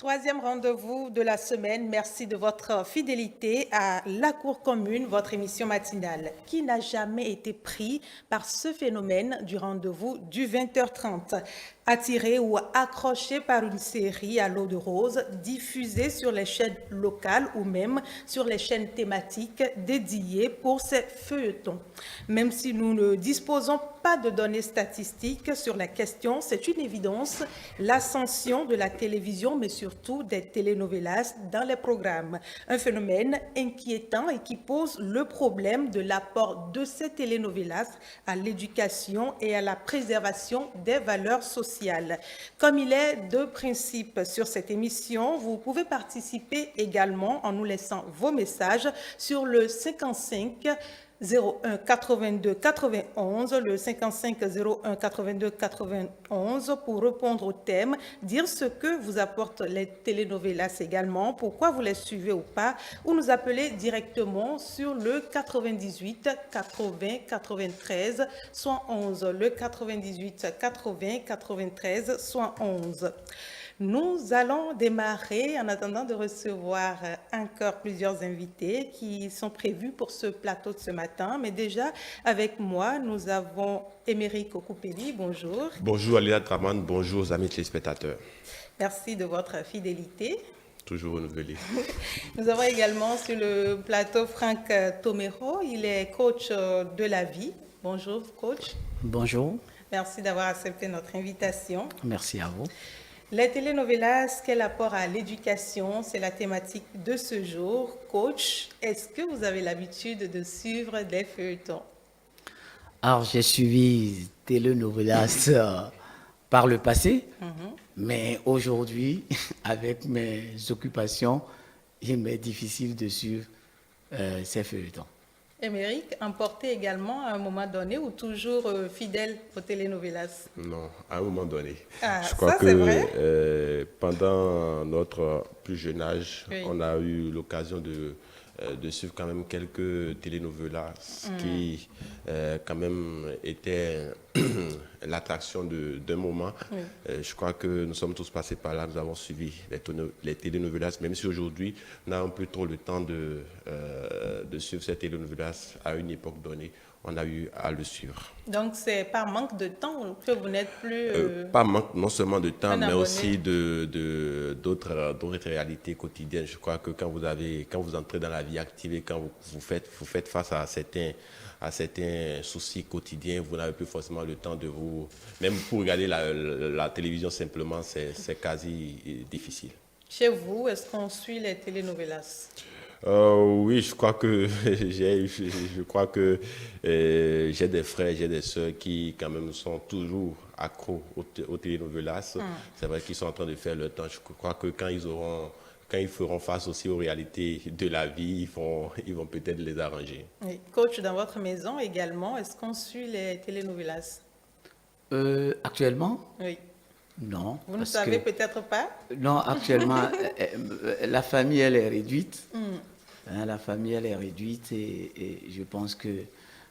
Troisième rendez-vous de la semaine. Merci de votre fidélité à La Cour commune, votre émission matinale. Qui n'a jamais été pris par ce phénomène du rendez-vous du 20h30? Attiré ou accroché par une série à l'eau de rose diffusée sur les chaînes locales ou même sur les chaînes thématiques dédiées pour ces feuilletons. Même si nous ne disposons pas de données statistiques sur la question, c'est une évidence, l'ascension de la télévision, mais surtout des telenovelas dans les programmes. Un phénomène inquiétant et qui pose le problème de l'apport de ces telenovelas à l'éducation et à la préservation des valeurs sociales. Comme il est de principe sur cette émission, vous pouvez participer également en nous laissant vos messages sur le 55 01 82 91, le 55 01 82 91 pour répondre au thème, dire ce que vous apportent les telenovelas également, pourquoi vous les suivez ou pas, ou nous appeler directement sur le 98 80 93 111, le 98 80 93 111. Nous allons démarrer en attendant de recevoir encore plusieurs invités qui sont prévus pour ce plateau de ce matin. Mais déjà, avec moi, nous avons Émeric Okupeli. Bonjour. Bonjour Alia Traman, bonjour aux amis téléspectateurs. Merci de votre fidélité. Toujours renouvelé. Nous avons également sur le plateau Franck Tomero. Il est coach de la vie. Bonjour, coach. Bonjour. Merci d'avoir accepté notre invitation. Merci à vous. Les telenovelas, quel apport à l'éducation? C'est la thématique de ce jour. Coach, est-ce que vous avez l'habitude de suivre des feuilletons? Alors, j'ai suivi telenovelas par le passé, mais aujourd'hui, avec mes occupations, il m'est difficile de suivre ces feuilletons. Émeric, emporté également à un moment donné ou toujours fidèle aux telenovelas? Non, à un moment donné. Ah, je crois ça, que pendant notre plus jeune âge, oui, on a eu l'occasion de suivre quand même quelques telenovelas qui quand même étaient l'attraction d'un moment. Oui. Je crois que nous sommes tous passés par là, nous avons suivi les telenovelas, même si aujourd'hui, on a un peu trop le temps de suivre ces telenovelas à une époque donnée. On a eu à le suivre. Donc, c'est par manque de temps que vous n'êtes plus... Pas manque non seulement de temps, mais abonné. aussi d'autres réalités quotidiennes. Je crois que quand vous entrez dans la vie active et quand vous faites face à certains soucis quotidiens, vous n'avez plus forcément le temps de vous... Même pour regarder la télévision simplement, c'est quasi difficile. Chez vous, est-ce qu'on suit les telenovelas? Oui, je crois que j'ai des frères, j'ai des sœurs qui quand même sont toujours accros aux telenovelas. C'est vrai qu'ils sont en train de faire leur temps. Je crois que quand ils feront face aussi aux réalités de la vie, ils vont peut-être les arranger. Oui. Coach, dans votre maison également, est-ce qu'on suit les telenovelas? Actuellement, Oui. non. Vous ne savez peut-être pas? Non, actuellement, la famille, elle est réduite. Hein, la famille, elle est réduite et je pense que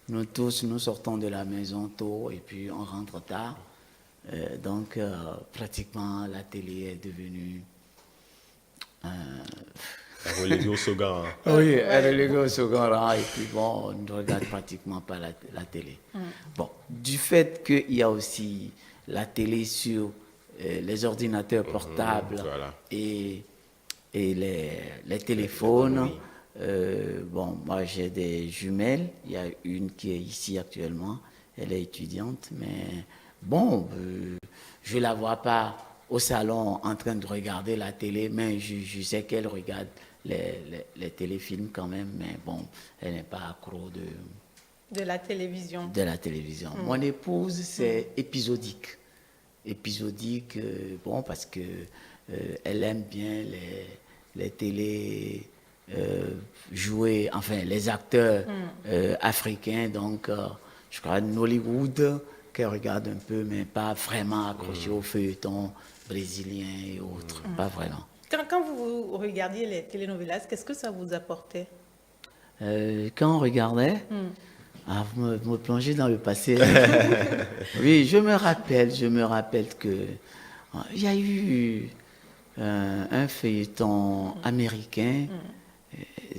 nous tous, nous sortons de la maison tôt et puis on rentre tard. Donc, pratiquement, la télé est devenue... Relégué au second. Oui, elle est reléguée au second rang et puis bon, on ne regarde pratiquement pas la télé. Bon, du fait qu'il y a aussi la télé sur les ordinateurs portables voilà. et les téléphones. Bon, moi j'ai des jumelles. Il y a une qui est ici actuellement. Elle est étudiante, mais bon, je ne la vois pas au salon en train de regarder la télé, mais je sais qu'elle regarde les téléfilms quand même, mais bon, elle n'est pas accro de la télévision. De la télévision. Mon épouse, c'est épisodique. Épisodique, bon, parce que elle aime bien les télé jouer, enfin, les acteurs africains, donc je crois Nollywood, qu'elle regarde un peu, mais pas vraiment accrochée aux feuilletons brésiliens et autres, pas vraiment. Quand vous regardiez les telenovelas, qu'est-ce que ça vous apportait? Quand on regardait, vous me plongez dans le passé. Oui, je me rappelle que il y a eu un feuilleton américain,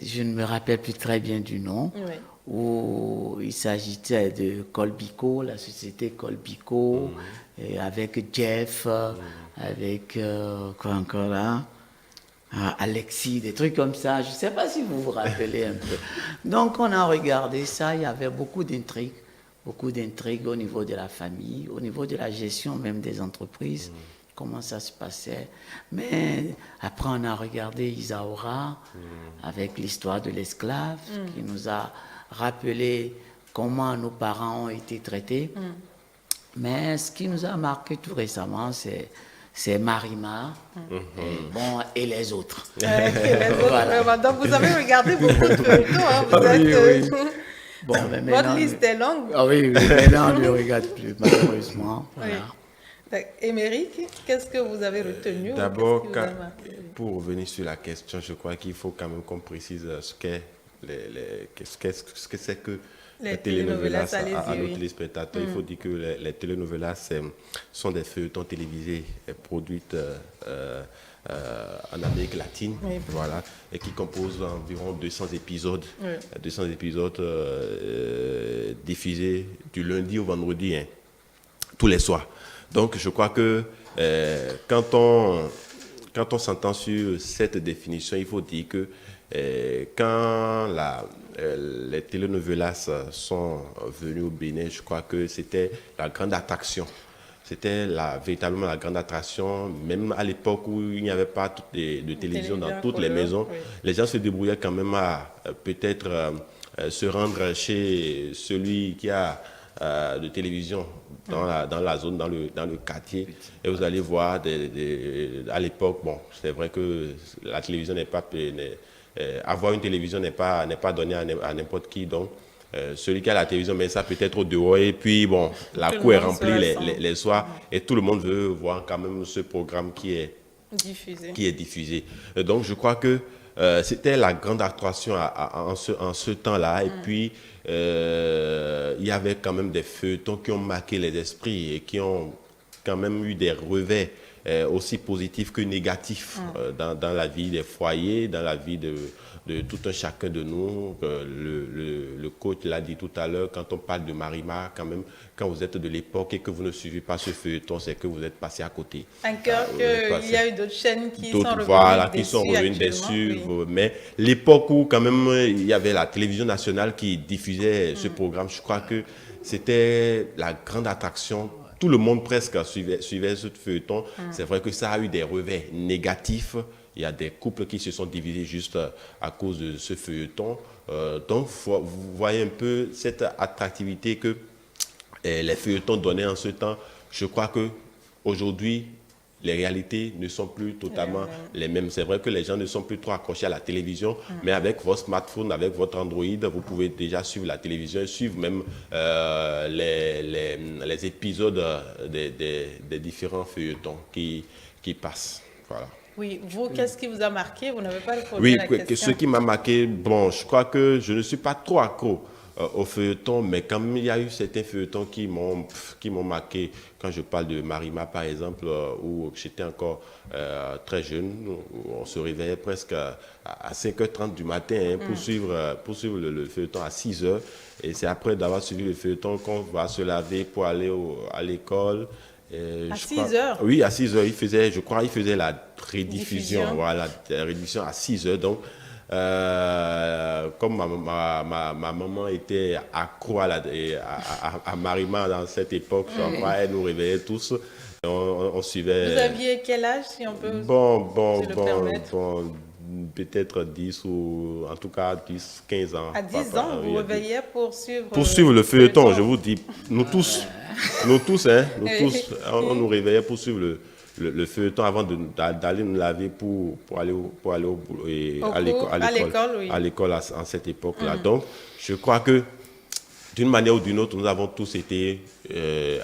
je ne me rappelle plus très bien du nom, Oui. où il s'agissait de Colbico, la société Colbico, et avec Jeff, avec quoi encore là, Alexis, des trucs comme ça. Je ne sais pas si vous vous rappelez un peu. Donc on a regardé ça, il y avait beaucoup d'intrigues au niveau de la famille, au niveau de la gestion même des entreprises, comment ça se passait. Mais après on a regardé Isaura avec l'histoire de l'esclave qui nous a rappelé comment nos parents ont été traités. Mais ce qui nous a marqué tout récemment, c'est Marima et les autres. Voilà. Vraiment. Donc, vous avez regardé beaucoup de feuilletons. Hein, vous êtes, Bon, mais votre maintenant, liste est longue. Ah oui, maintenant on ne le regarde plus, malheureusement. Voilà. Oui. Émeric, qu'est-ce que vous avez retenu? D'abord, Qu'est-ce qui vous a marqué? pour revenir sur la question, je crois qu'il faut quand même qu'on précise ce qu'est ce que c'est que Les les télénovelas télénovelas, à allez-y, nos oui. téléspectateurs. Il faut dire que les télénovelas sont des feuilletons télévisés produites en Amérique latine, Oui. voilà, et qui composent environ 200 épisodes, Oui. 200 épisodes diffusés du lundi au vendredi, hein, tous les soirs. Donc, je crois que quand on s'entend sur cette définition, il faut dire que quand les telenovelas sont venus au Bénin, je crois que c'était la grande attraction. C'était véritablement la grande attraction, même à l'époque où il n'y avait pas de télévision dans toutes les maisons. Oui. Les gens se débrouillaient quand même à peut-être se rendre chez celui qui a de télévision dans la zone, dans le quartier. Et vous allez voir, à l'époque, bon, c'est vrai que la télévision avoir une télévision n'est pas donné à n'importe qui. Donc, celui qui a la télévision met ça peut-être au dehors et puis bon, la cour est remplie les soirs et tout le monde veut voir quand même ce programme qui est diffusé. Donc je crois que c'était la grande attraction en ce temps-là. Et puis il y avait quand même des feuilletons qui ont marqué les esprits et qui ont quand même eu des revers aussi positifs que négatifs dans la vie des foyers, dans la vie de tout un chacun de nous. Le coach l'a dit tout à l'heure, quand on parle de Marima, quand même, quand vous êtes de l'époque et que vous ne suivez pas ce feuilleton, c'est que vous êtes passé à côté. Encore qu'il y a eu d'autres chaînes qui sont revenues dessus. Oui. Mais l'époque où quand même il y avait la télévision nationale qui diffusait ce programme, je crois que c'était la grande attraction. Tout le monde presque suivait ce feuilleton. C'est vrai que ça a eu des revers négatifs. Il y a des couples qui se sont divisés juste à cause de ce feuilleton. Donc, vous voyez un peu cette attractivité que les feuilletons donnaient en ce temps. Je crois qu'aujourd'hui, les réalités ne sont plus totalement les mêmes. C'est vrai que les gens ne sont plus trop accrochés à la télévision, mais avec votre smartphone, avec votre Android, vous pouvez déjà suivre la télévision et suivre même les épisodes des différents feuilletons qui passent. Voilà. Oui, vous, qu'est-ce qui vous a marqué? Vous n'avez pas répondu à la question. Ce qui m'a marqué, bon, je crois que je ne suis pas trop accro au feuilleton, mais quand même, il y a eu certains feuilletons qui m'ont marqué. Quand je parle de Marima, par exemple, où j'étais encore très jeune, où on se réveillait presque à 5h30 du matin pour suivre le feuilleton à 6h. Et c'est après d'avoir suivi le feuilleton qu'on va se laver pour aller à l'école. À 6h? Oui, à 6h. Il faisait la rediffusion. Voilà, la rediffusion à 6h. Donc, comme ma maman était accro à Marima dans cette époque, elle nous réveillait tous. On suivait. Vous aviez quel âge, si on peut se le permettre? Peut-être 10 ou en tout cas 10, 15 ans. À 10 ans, vous réveillez pour suivre... Pour suivre le feuilleton, je vous dis. Nous tous, on nous réveillait pour suivre le feuilleton avant d'aller nous laver pour aller au boulot et à l'école en cette époque-là. Donc, je crois que d'une manière ou d'une autre, nous avons tous été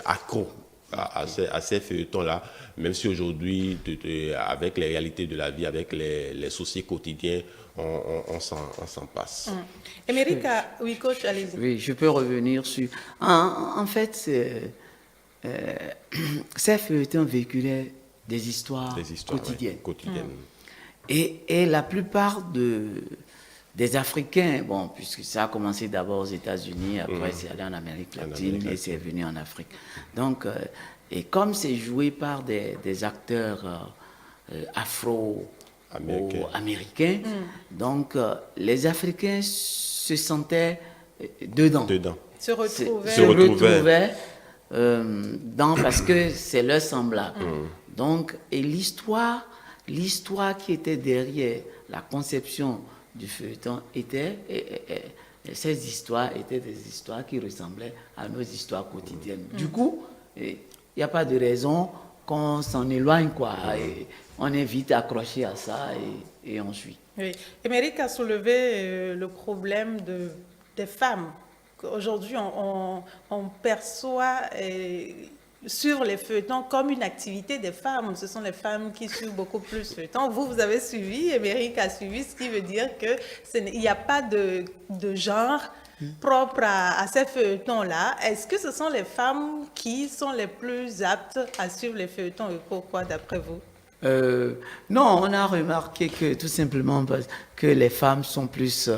accros à ces feuilletons-là, même si aujourd'hui, avec les réalités de la vie, avec les soucis quotidiens, on s'en passe. Émeric, oui, coach, allez-y. Oui, je peux revenir sur... En fait, ces feuilletons véhiculaient des histoires quotidiennes. Ouais, quotidiennes. Et la plupart des Africains, bon, puisque ça a commencé d'abord aux États-Unis, après c'est allé en Amérique latine et c'est venu en Afrique. Donc, et comme c'est joué par des acteurs afro-américains, donc les Africains se sentaient dedans. Se retrouvaient. Se retrouvaient parce que c'est leur semblable. Donc, et l'histoire qui était derrière la conception du feuilleton était, et ces histoires étaient des histoires qui ressemblaient à nos histoires quotidiennes. Du coup, il n'y a pas de raison qu'on s'en éloigne, quoi. Et on est vite accroché à ça et on suit. Oui. Émeric a soulevé le problème des femmes. Aujourd'hui, on perçoit sur les feuilletons comme une activité des femmes. Ce sont les femmes qui suivent beaucoup plus le feuilleton. Vous avez suivi, Émeric a suivi, ce qui veut dire qu'il n'y a pas de genre propre à ces feuilletons-là. Est-ce que ce sont les femmes qui sont les plus aptes à suivre les feuilletons et pourquoi, d'après vous? Non, on a remarqué que tout simplement que les femmes sont plus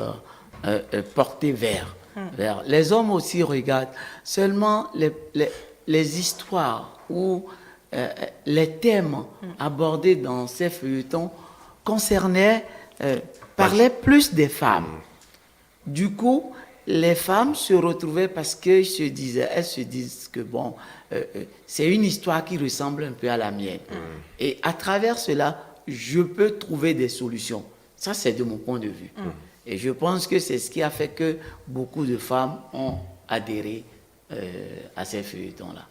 portées vers. Les hommes aussi regardent. Seulement les histoires ou les thèmes abordés dans ces feuilletons parlaient plus des femmes. Du coup, les femmes se retrouvaient parce qu'elles se disent que bon, c'est une histoire qui ressemble un peu à la mienne. Et à travers cela, je peux trouver des solutions. Ça, c'est de mon point de vue. Et je pense que c'est ce qui a fait que beaucoup de femmes ont adhéré à ces feuilletons-là.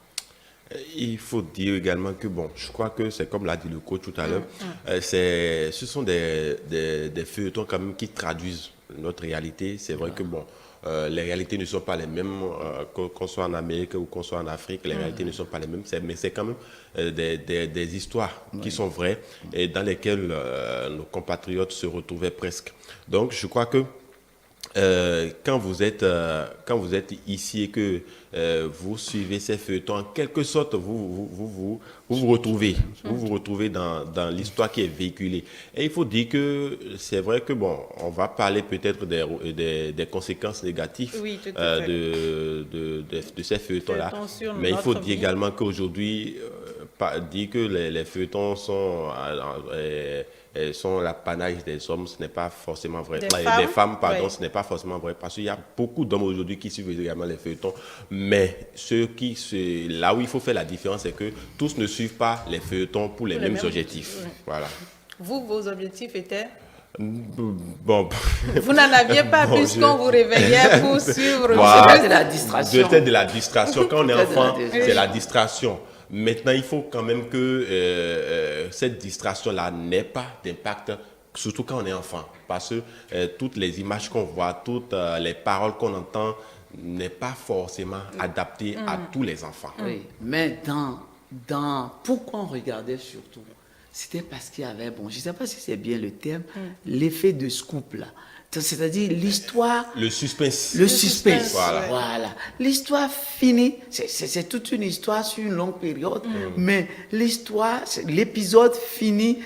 Il faut dire également que, bon, je crois que c'est comme l'a dit le coach tout à l'heure, ce sont des feuilletons quand même qui traduisent notre réalité. C'est vrai que, bon, les réalités ne sont pas les mêmes, qu'on soit en Amérique ou qu'on soit en Afrique, les réalités ne sont pas les mêmes, mais c'est quand même des histoires qui sont vraies et dans lesquelles nos compatriotes se retrouvaient presque. Donc, je crois que quand vous êtes ici et que vous suivez ces feuilletons, en quelque sorte, vous retrouvez dans l'histoire qui est véhiculée. Et il faut dire que c'est vrai que, bon, on va parler peut-être des conséquences négatives de ces feuilletons-là. Mais il faut dire également qu'aujourd'hui, dire que les feuilletons sont l'apanage des hommes, ce n'est pas forcément vrai. Des femmes, pardon, ce n'est pas forcément vrai, parce qu'il y a beaucoup d'hommes aujourd'hui qui suivent également les feuilletons, mais là où il faut faire la différence, c'est que tous ne suivent pas les feuilletons pour les mêmes objectifs. Oui. Voilà. Vos objectifs étaient? Bon. Vous n'en aviez pas puisqu'on vous réveillait pour suivre. Voilà. C'était de la distraction. C'était de la distraction. Quand on est enfant, c'est la distraction. Maintenant, il faut quand même que cette distraction-là n'ait pas d'impact, surtout quand on est enfant. Parce que toutes les images qu'on voit, toutes les paroles qu'on entend, n'est pas forcément adaptées à tous les enfants. Oui, mais pourquoi on regardait surtout? C'était parce qu'il y avait, bon, je ne sais pas si c'est bien le terme, l'effet de scoop là. C'est-à-dire l'histoire... Le suspense. Le suspense, voilà. L'histoire finit, c'est toute une histoire sur une longue période, mais l'épisode finit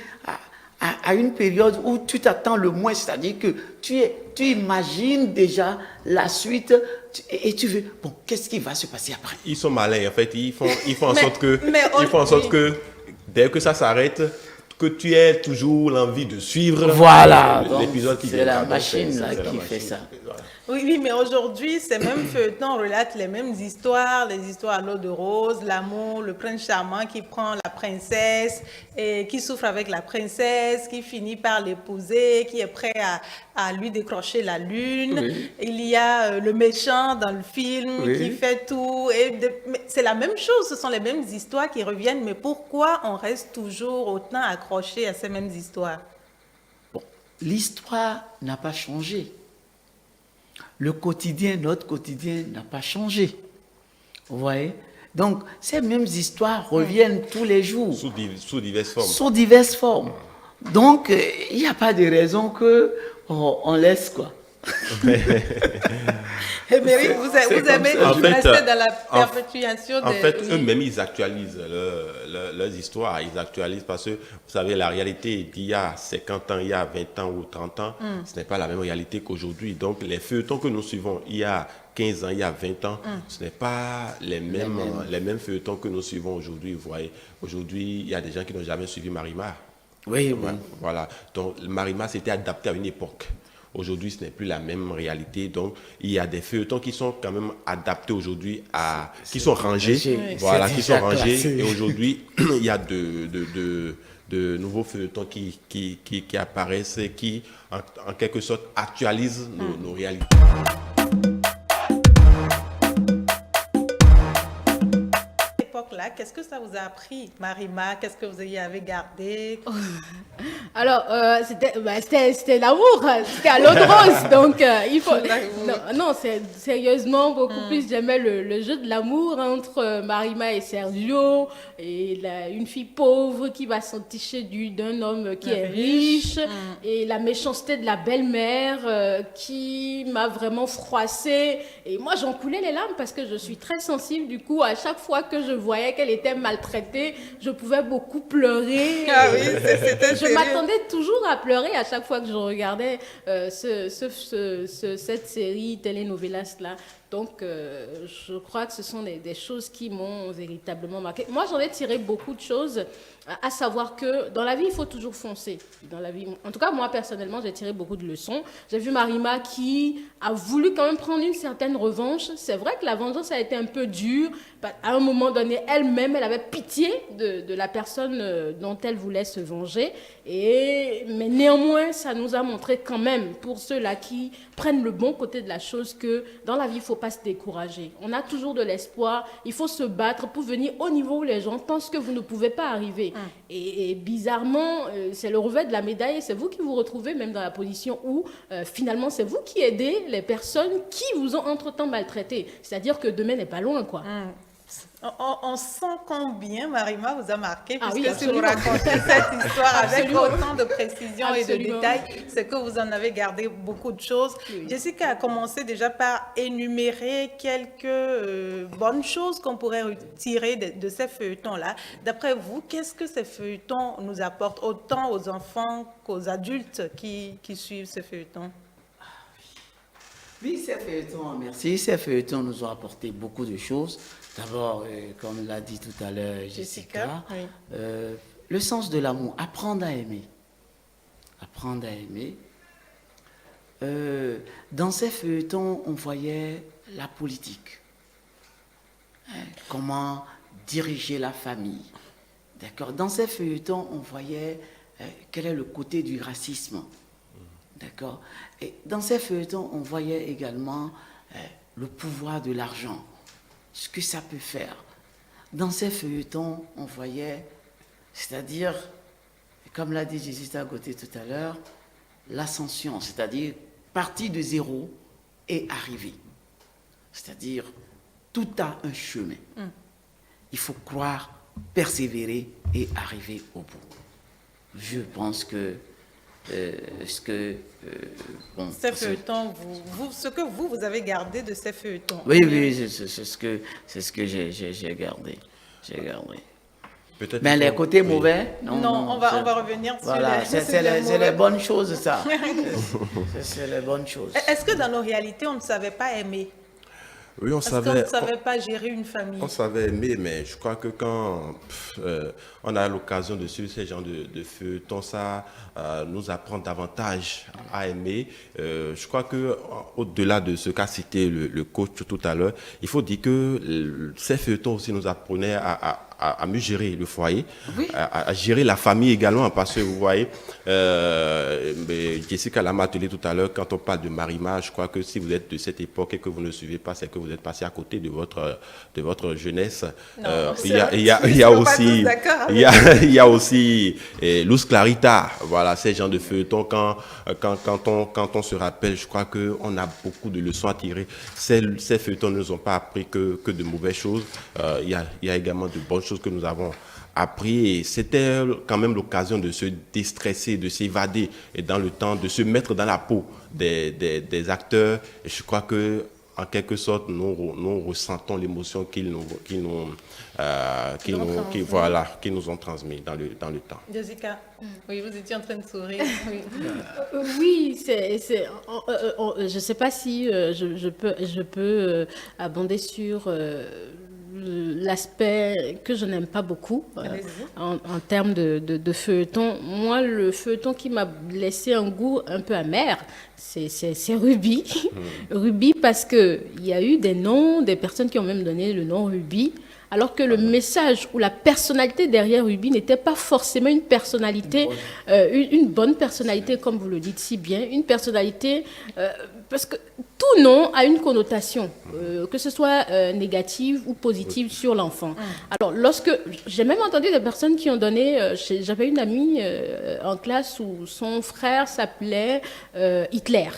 à une période où tu t'attends le moins, c'est-à-dire que tu imagines déjà la suite et tu veux, bon, qu'est-ce qui va se passer après? Ils sont malins, en fait, ils font en sorte que dès que ça s'arrête, que tu aies toujours l'envie de suivre l'épisode qui vient. C'est la machine qui fait ça. Oui, mais aujourd'hui, ces mêmes feuilletons relatent les mêmes histoires, les histoires à l'eau de rose, l'amour, le prince charmant qui prend la princesse et qui souffre avec la princesse, qui finit par l'épouser, qui est prêt à lui décrocher la lune. Oui. Il y a le méchant dans le film qui fait tout. C'est la même chose, ce sont les mêmes histoires qui reviennent, mais pourquoi on reste toujours autant accroché à ces mêmes histoires? Bon, l'histoire n'a pas changé. Notre quotidien n'a pas changé. Vous voyez? Donc, ces mêmes histoires reviennent tous les jours. Sous diverses formes. Sous diverses formes. Donc, il n'y a pas de raison qu'on laisse, quoi. Émeric, vous aimez En fait, rester dans la perpétuation En de... fait, oui. eux-mêmes, ils actualisent leurs histoires. Ils actualisent parce que, vous savez, la réalité d'il y a 50 ans, il y a 20 ans ou 30 ans, ce n'est pas la même réalité qu'aujourd'hui. Donc, les feuilletons que nous suivons il y a 15 ans, il y a 20 ans, ce n'est pas les mêmes feuilletons que nous suivons aujourd'hui. Vous voyez, aujourd'hui, il y a des gens qui n'ont jamais suivi Marimar. Oui, oui. Voilà. Donc, Marimar s'était adapté à une époque. Aujourd'hui, ce n'est plus la même réalité. Donc, il y a des feuilletons qui sont quand même adaptés aujourd'hui qui sont rangés. Oui. Voilà, C'est qui sont déjà rangés. classé. Et aujourd'hui, il y a de nouveaux feuilletons qui apparaissent et qui, en quelque sorte, actualisent nos réalités. Époque-là, qu'est-ce que ça vous a appris, Marima? Qu'est-ce que vous y avez gardé? Alors, c'était l'amour, c'était à l'eau de rose, donc il faut... Non, c'est sérieusement beaucoup plus, j'aimais le jeu de l'amour entre Marima et Sergio, et une fille pauvre qui va s'enticher d'un homme qui est riche, et la méchanceté de la belle-mère qui m'a vraiment froissée, et moi j'en coulais les larmes parce que je suis très sensible, du coup, à chaque fois que je voyais qu'elle était maltraitée, je pouvais beaucoup pleurer. Ah oui, c'était Je sérieux. m'attendais toujours à pleurer à chaque fois que je regardais cette série telenovelas-là. Donc, je crois que ce sont des choses qui m'ont véritablement marqué. Moi, j'en ai tiré beaucoup de choses, à savoir que dans la vie, il faut toujours foncer. Dans la vie, en tout cas, moi, personnellement, j'ai tiré beaucoup de leçons. J'ai vu Marima qui a voulu quand même prendre une certaine revanche. C'est vrai que la vengeance a été un peu dure. À un moment donné, elle-même, elle avait pitié de la personne dont elle voulait se venger. Mais néanmoins, ça nous a montré quand même, pour ceux-là qui prennent le bon côté de la chose, que dans la vie, il ne faut pas se décourager. On a toujours de l'espoir. Il faut se battre pour venir au niveau où les gens pensent que vous ne pouvez pas arriver. Et bizarrement, c'est le revers de la médaille. Et c'est vous qui vous retrouvez même dans la position où, finalement, c'est vous qui aidez les personnes qui vous ont entre-temps maltraité. C'est-à-dire que demain n'est pas loin, quoi. On sent combien Marima vous a marqué, Ah puisque oui, si vous absolument. racontez cette histoire avec Absolument. autant de précision et de Absolument. détails, c'est que vous en avez gardé beaucoup de choses. Oui. Jessica a commencé déjà par énumérer quelques bonnes choses qu'on pourrait retirer de ces feuilletons-là. D'après vous, qu'est-ce que ces feuilletons nous apportent, autant aux enfants qu'aux adultes qui suivent ces feuilletons? Oui, ces feuilletons, merci. Ces feuilletons nous ont apporté beaucoup de choses. D'abord, comme l'a dit tout à l'heure Jessica, oui. le sens de l'amour, apprendre à aimer. Apprendre à aimer. Dans ces feuilletons, on voyait la politique. Comment diriger la famille. D'accord. Dans ces feuilletons, on voyait quel est le côté du racisme. D'accord. Et dans ces feuilletons, on voyait également le pouvoir de l'argent, ce que ça peut faire. Dans ces feuilletons, on voyait, c'est-à-dire, comme l'a dit Jessica Gauthier tout à l'heure, l'ascension, c'est-à-dire partir de zéro et arriver. C'est-à-dire, tout a un chemin. Il faut croire, persévérer et arriver au bout. Je pense que Ces feuilletons, ce que vous avez gardé de ces feuilletons. oui, c'est ce que j'ai gardé. Peut-être Mais qu'il les faut- côtés oui. mauvais, Non, on va revenir sur voilà, les c'est mauvais. les bonnes choses, ça. C'est les bonnes choses. Est-ce que dans nos réalités, on ne savait pas aimer? Oui, on Est-ce qu'on savait. ne savait pas gérer une famille? On savait aimer, mais je crois que quand on a l'occasion de suivre ces genres de feuilletons, ça nous apprend davantage à aimer. Je crois que au-delà de ce qu'a cité le coach tout à l'heure, il faut dire que ces feuilletons aussi nous apprenaient à mieux gérer le foyer, Oui. à gérer la famille également, parce que vous voyez, mais Jessica l'a martelé tout à l'heure, quand on parle de Marima, je crois que si vous êtes de cette époque et que vous ne suivez pas, c'est que vous êtes passé à côté de votre jeunesse. Non, Il y a ils sont pas aussi, tous d'accord avec il y a aussi Luz Clarita, voilà, ces genres de feuilletons, quand on se rappelle, je crois qu'on a beaucoup de leçons à tirer. Ces feuilletons ne nous ont pas appris que de mauvaises choses. Il y a également de bonnes choses que nous avons appris, et c'était quand même l'occasion de se déstresser, de s'évader, et dans le temps de se mettre dans la peau des acteurs. Et je crois que en quelque sorte, nous ressentons l'émotion qu'ils nous ont transmis dans le temps. Jessica, oui, vous étiez en train de sourire. Oui, Oui, je ne sais pas si je peux abonder sur l'aspect que je n'aime pas beaucoup en termes de feuilleton. Moi, le feuilleton qui m'a laissé un goût un peu amer, c'est Ruby. Ruby, parce qu'il y a eu des noms, des personnes qui ont même donné le nom Ruby, alors que le message ou la personnalité derrière Ruby n'était pas forcément une personnalité, une bonne personnalité, comme vous le dites si bien, une personnalité, parce que tout nom a une connotation, que ce soit négative ou positive sur l'enfant. Alors, j'ai même entendu des personnes qui ont donné, j'avais une amie en classe où son frère s'appelait Hitler.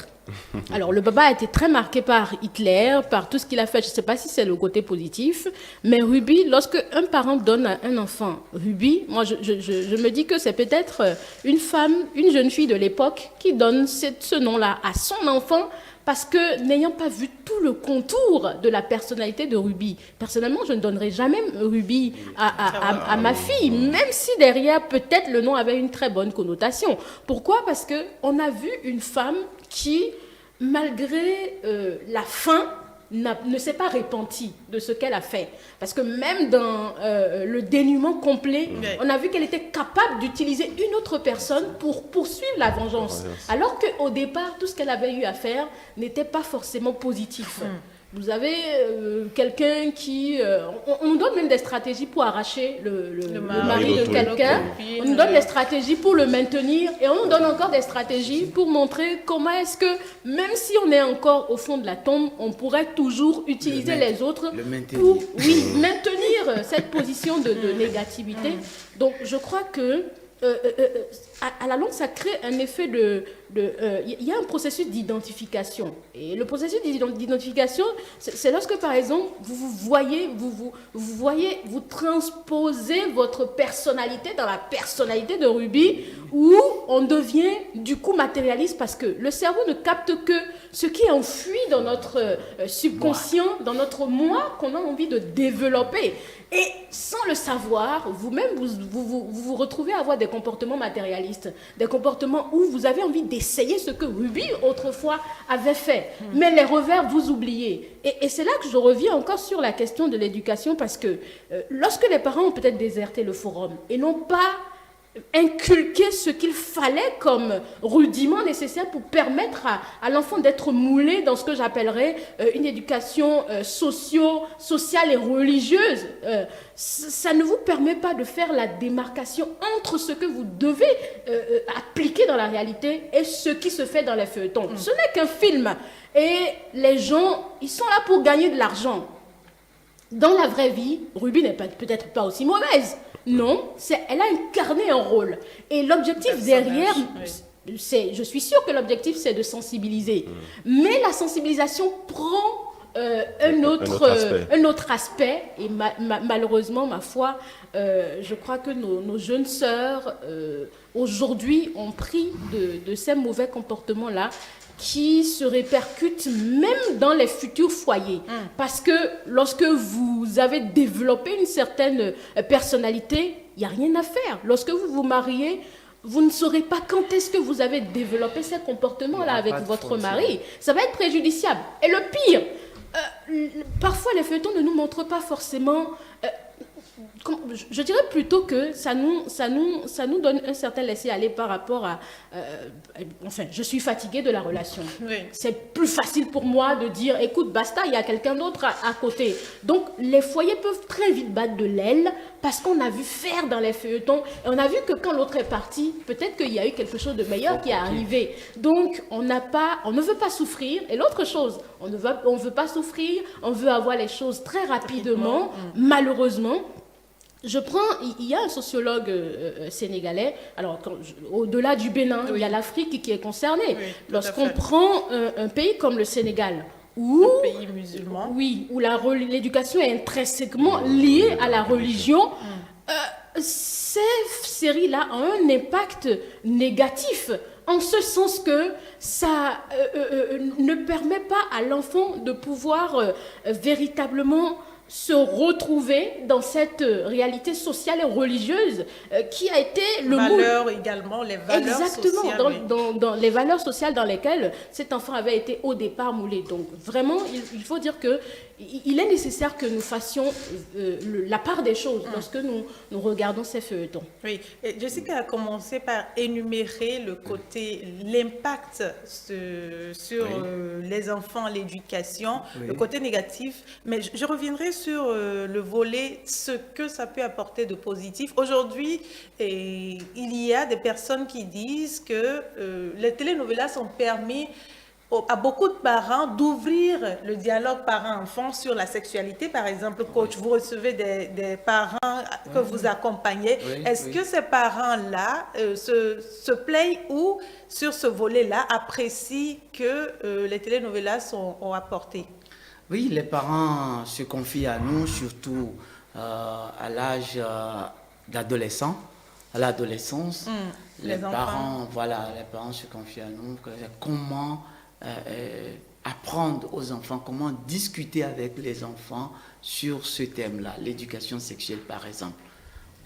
Alors, le baba a été très marqué par Hitler, par tout ce qu'il a fait. Je ne sais pas si c'est le côté positif, mais Ruby, lorsque un parent donne à un enfant Ruby, moi, je me dis que c'est peut-être une femme, une jeune fille de l'époque qui donne ce nom-là à son enfant, parce que n'ayant pas vu tout le contour de la personnalité de Ruby, personnellement, je ne donnerai jamais Ruby à ma fille, même si derrière, peut-être, le nom avait une très bonne connotation. Pourquoi? Parce qu'on a vu une femme qui, malgré la faim, ne s'est pas repentie de ce qu'elle a fait. Parce que même dans le dénuement complet, on a vu qu'elle était capable d'utiliser une autre personne pour poursuivre la vengeance. Alors qu'au départ, tout ce qu'elle avait eu à faire n'était pas forcément positif. Vous avez quelqu'un qui... on nous donne même des stratégies pour arracher le mari de quelqu'un. On nous donne des stratégies pour le maintenir. Et on nous donne encore des stratégies pour montrer comment est-ce que, même si on est encore au fond de la tombe, on pourrait toujours utiliser les autres pour maintenir cette position de négativité. Donc, je crois que à la longue, ça crée un effet il y a un processus d'identification. Et le processus d'identification, c'est lorsque, par exemple, vous transposez votre personnalité dans la personnalité de Ruby, où on devient du coup matérialiste, parce que le cerveau ne capte que ce qui est enfoui dans notre subconscient, dans notre moi, qu'on a envie de développer. Et sans le savoir, vous-même, vous retrouvez à avoir des comportements matérialistes, des comportements où vous avez envie d'essayer ce que Ruby autrefois avait fait. Mais les revers, vous oubliez. Et c'est là que je reviens encore sur la question de l'éducation, parce que lorsque les parents ont peut-être déserté le forum et n'ont pas inculquer ce qu'il fallait comme rudiment nécessaire pour permettre à l'enfant d'être moulé dans ce que j'appellerais une éducation sociale et religieuse. Ça ne vous permet pas de faire la démarcation entre ce que vous devez appliquer dans la réalité et ce qui se fait dans les feuilletons. Ce n'est qu'un film. Et les gens, ils sont là pour gagner de l'argent. Dans la vraie vie, Ruby n'est peut-être pas aussi mauvaise. Non, elle a incarné un rôle. Et l'objectif derrière, je suis sûre que l'objectif, c'est de sensibiliser. Mais la sensibilisation prend un autre aspect. Et malheureusement, ma foi, je crois que nos jeunes sœurs, aujourd'hui, ont pris de ces mauvais comportements-là, qui se répercutent même dans les futurs foyers. Parce que lorsque vous avez développé une certaine personnalité, il n'y a rien à faire. Lorsque vous vous mariez, vous ne saurez pas quand est-ce que vous avez développé ces comportements-là avec votre mari. Ça va être préjudiciable. Et le pire, parfois les feuilletons ne nous montrent pas forcément... je dirais plutôt que ça nous donne un certain laisser-aller par rapport à... enfin, je suis fatiguée de la relation. Oui. C'est plus facile pour moi de dire, écoute, basta, il y a quelqu'un d'autre à côté. Donc, les foyers peuvent très vite battre de l'aile parce qu'on a vu faire dans les feuilletons. Et on a vu que quand l'autre est parti, peut-être qu'il y a eu quelque chose de meilleur qui est arrivé. Donc, on ne veut pas souffrir. Et l'autre chose, on ne veut pas souffrir, on veut avoir les choses très rapidement. Malheureusement, il y a un sociologue sénégalais, alors au-delà du Bénin, il y a l'Afrique qui est concernée. Oui, lorsqu'on prend un pays comme le Sénégal, où, un pays musulman, où l'éducation est intrinsèquement liée à la religion, ces séries-là ont un impact négatif en ce sens que ça ne permet pas à l'enfant de pouvoir véritablement se retrouver dans cette réalité sociale et religieuse qui a été le valeurs également, les valeurs exactement, sociales. dans les valeurs sociales dans lesquelles cet enfant avait été au départ moulé. Donc vraiment, il faut dire que il est nécessaire que nous fassions la part des choses lorsque nous regardons ces feuilletons. Oui, et Jessica a commencé par énumérer le côté, l'impact sur les enfants, l'éducation, le côté négatif, mais je reviendrai sur le volet, ce que ça peut apporter de positif. Aujourd'hui, il y a des personnes qui disent que les telenovelas ont permis à beaucoup de parents d'ouvrir le dialogue parent-enfant sur la sexualité. Par exemple, coach, vous recevez des parents que vous accompagnez. Est-ce que ces parents-là se plaignent ou, sur ce volet-là, apprécient que les telenovelas ont apporté? Oui, les parents se confient à nous, surtout à l'âge d'adolescent, à l'adolescence. Les parents se confient à nous. Comment apprendre aux enfants, comment discuter avec les enfants sur ce thème-là, l'éducation sexuelle par exemple.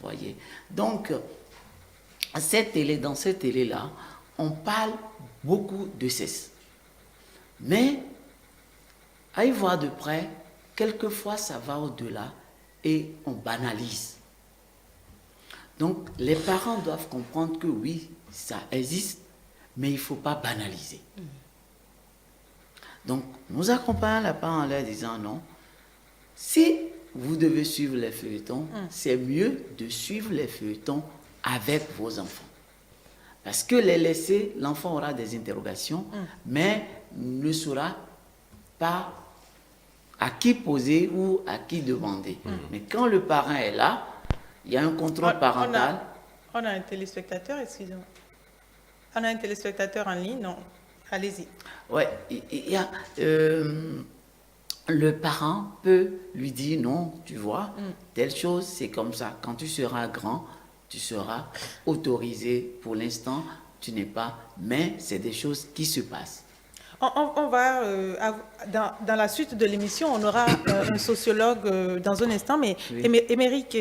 Voyez. Donc, dans cette télé-là, on parle beaucoup de sexe. Mais, à y voir de près, quelquefois ça va au-delà et on banalise. Donc, les parents doivent comprendre que oui, ça existe, mais il ne faut pas banaliser. Donc, nous accompagnons les parents en leur disant non. Si vous devez suivre les feuilletons, c'est mieux de suivre les feuilletons avec vos enfants. Parce que les laisser, l'enfant aura des interrogations, mais ne saura pas à qui poser ou à qui demander. Mais quand le parent est là, il y a un contrôle parental. On a un téléspectateur, excusez-moi. On a un téléspectateur en ligne, non? Allez-y. Oui, le parent peut lui dire non, tu vois, telle chose, c'est comme ça. Quand tu seras grand, tu seras autorisé. Pour l'instant, tu n'es pas, mais c'est des choses qui se passent. On va, dans la suite de l'émission, on aura un sociologue dans un instant, mais Émeric,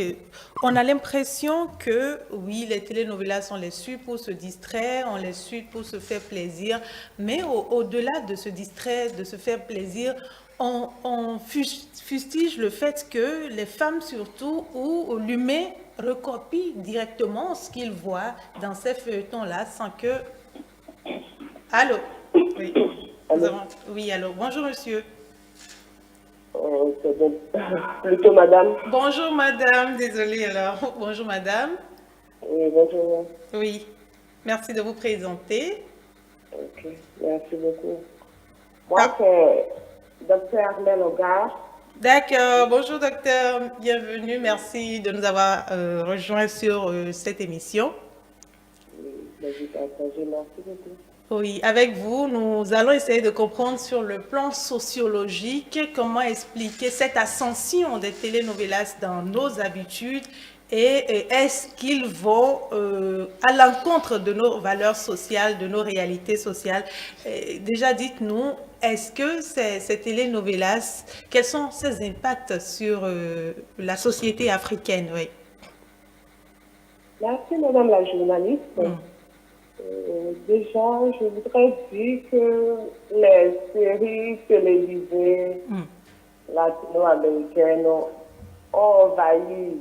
on a l'impression que, oui, les telenovelas, on les suit pour se distraire, on les suit pour se faire plaisir, mais au-delà de se distraire, de se faire plaisir, on fustige le fait que les femmes surtout, ou l'humain, recopient directement ce qu'ils voient dans ces feuilletons-là sans que... Allô? Oui. Oui, alors, bonjour monsieur. Plutôt madame. Bonjour madame, désolée alors. Bonjour madame. Oui, bonjour. Oui, merci de vous présenter. Ok, merci beaucoup. Moi, c'est docteur Armel Hogar. D'accord, bonjour docteur, bienvenue, merci de nous avoir rejoints sur cette émission. Merci beaucoup. Oui, avec vous, nous allons essayer de comprendre sur le plan sociologique comment expliquer cette ascension des telenovelas dans nos habitudes et est-ce qu'ils vont à l'encontre de nos valeurs sociales, de nos réalités sociales. Déjà, dites-nous, est-ce que ces telenovelas, quels sont ces impacts sur la société africaine? Oui. Merci madame la journaliste. Déjà, je voudrais dire que les séries télévisées latino-américaines ont envahi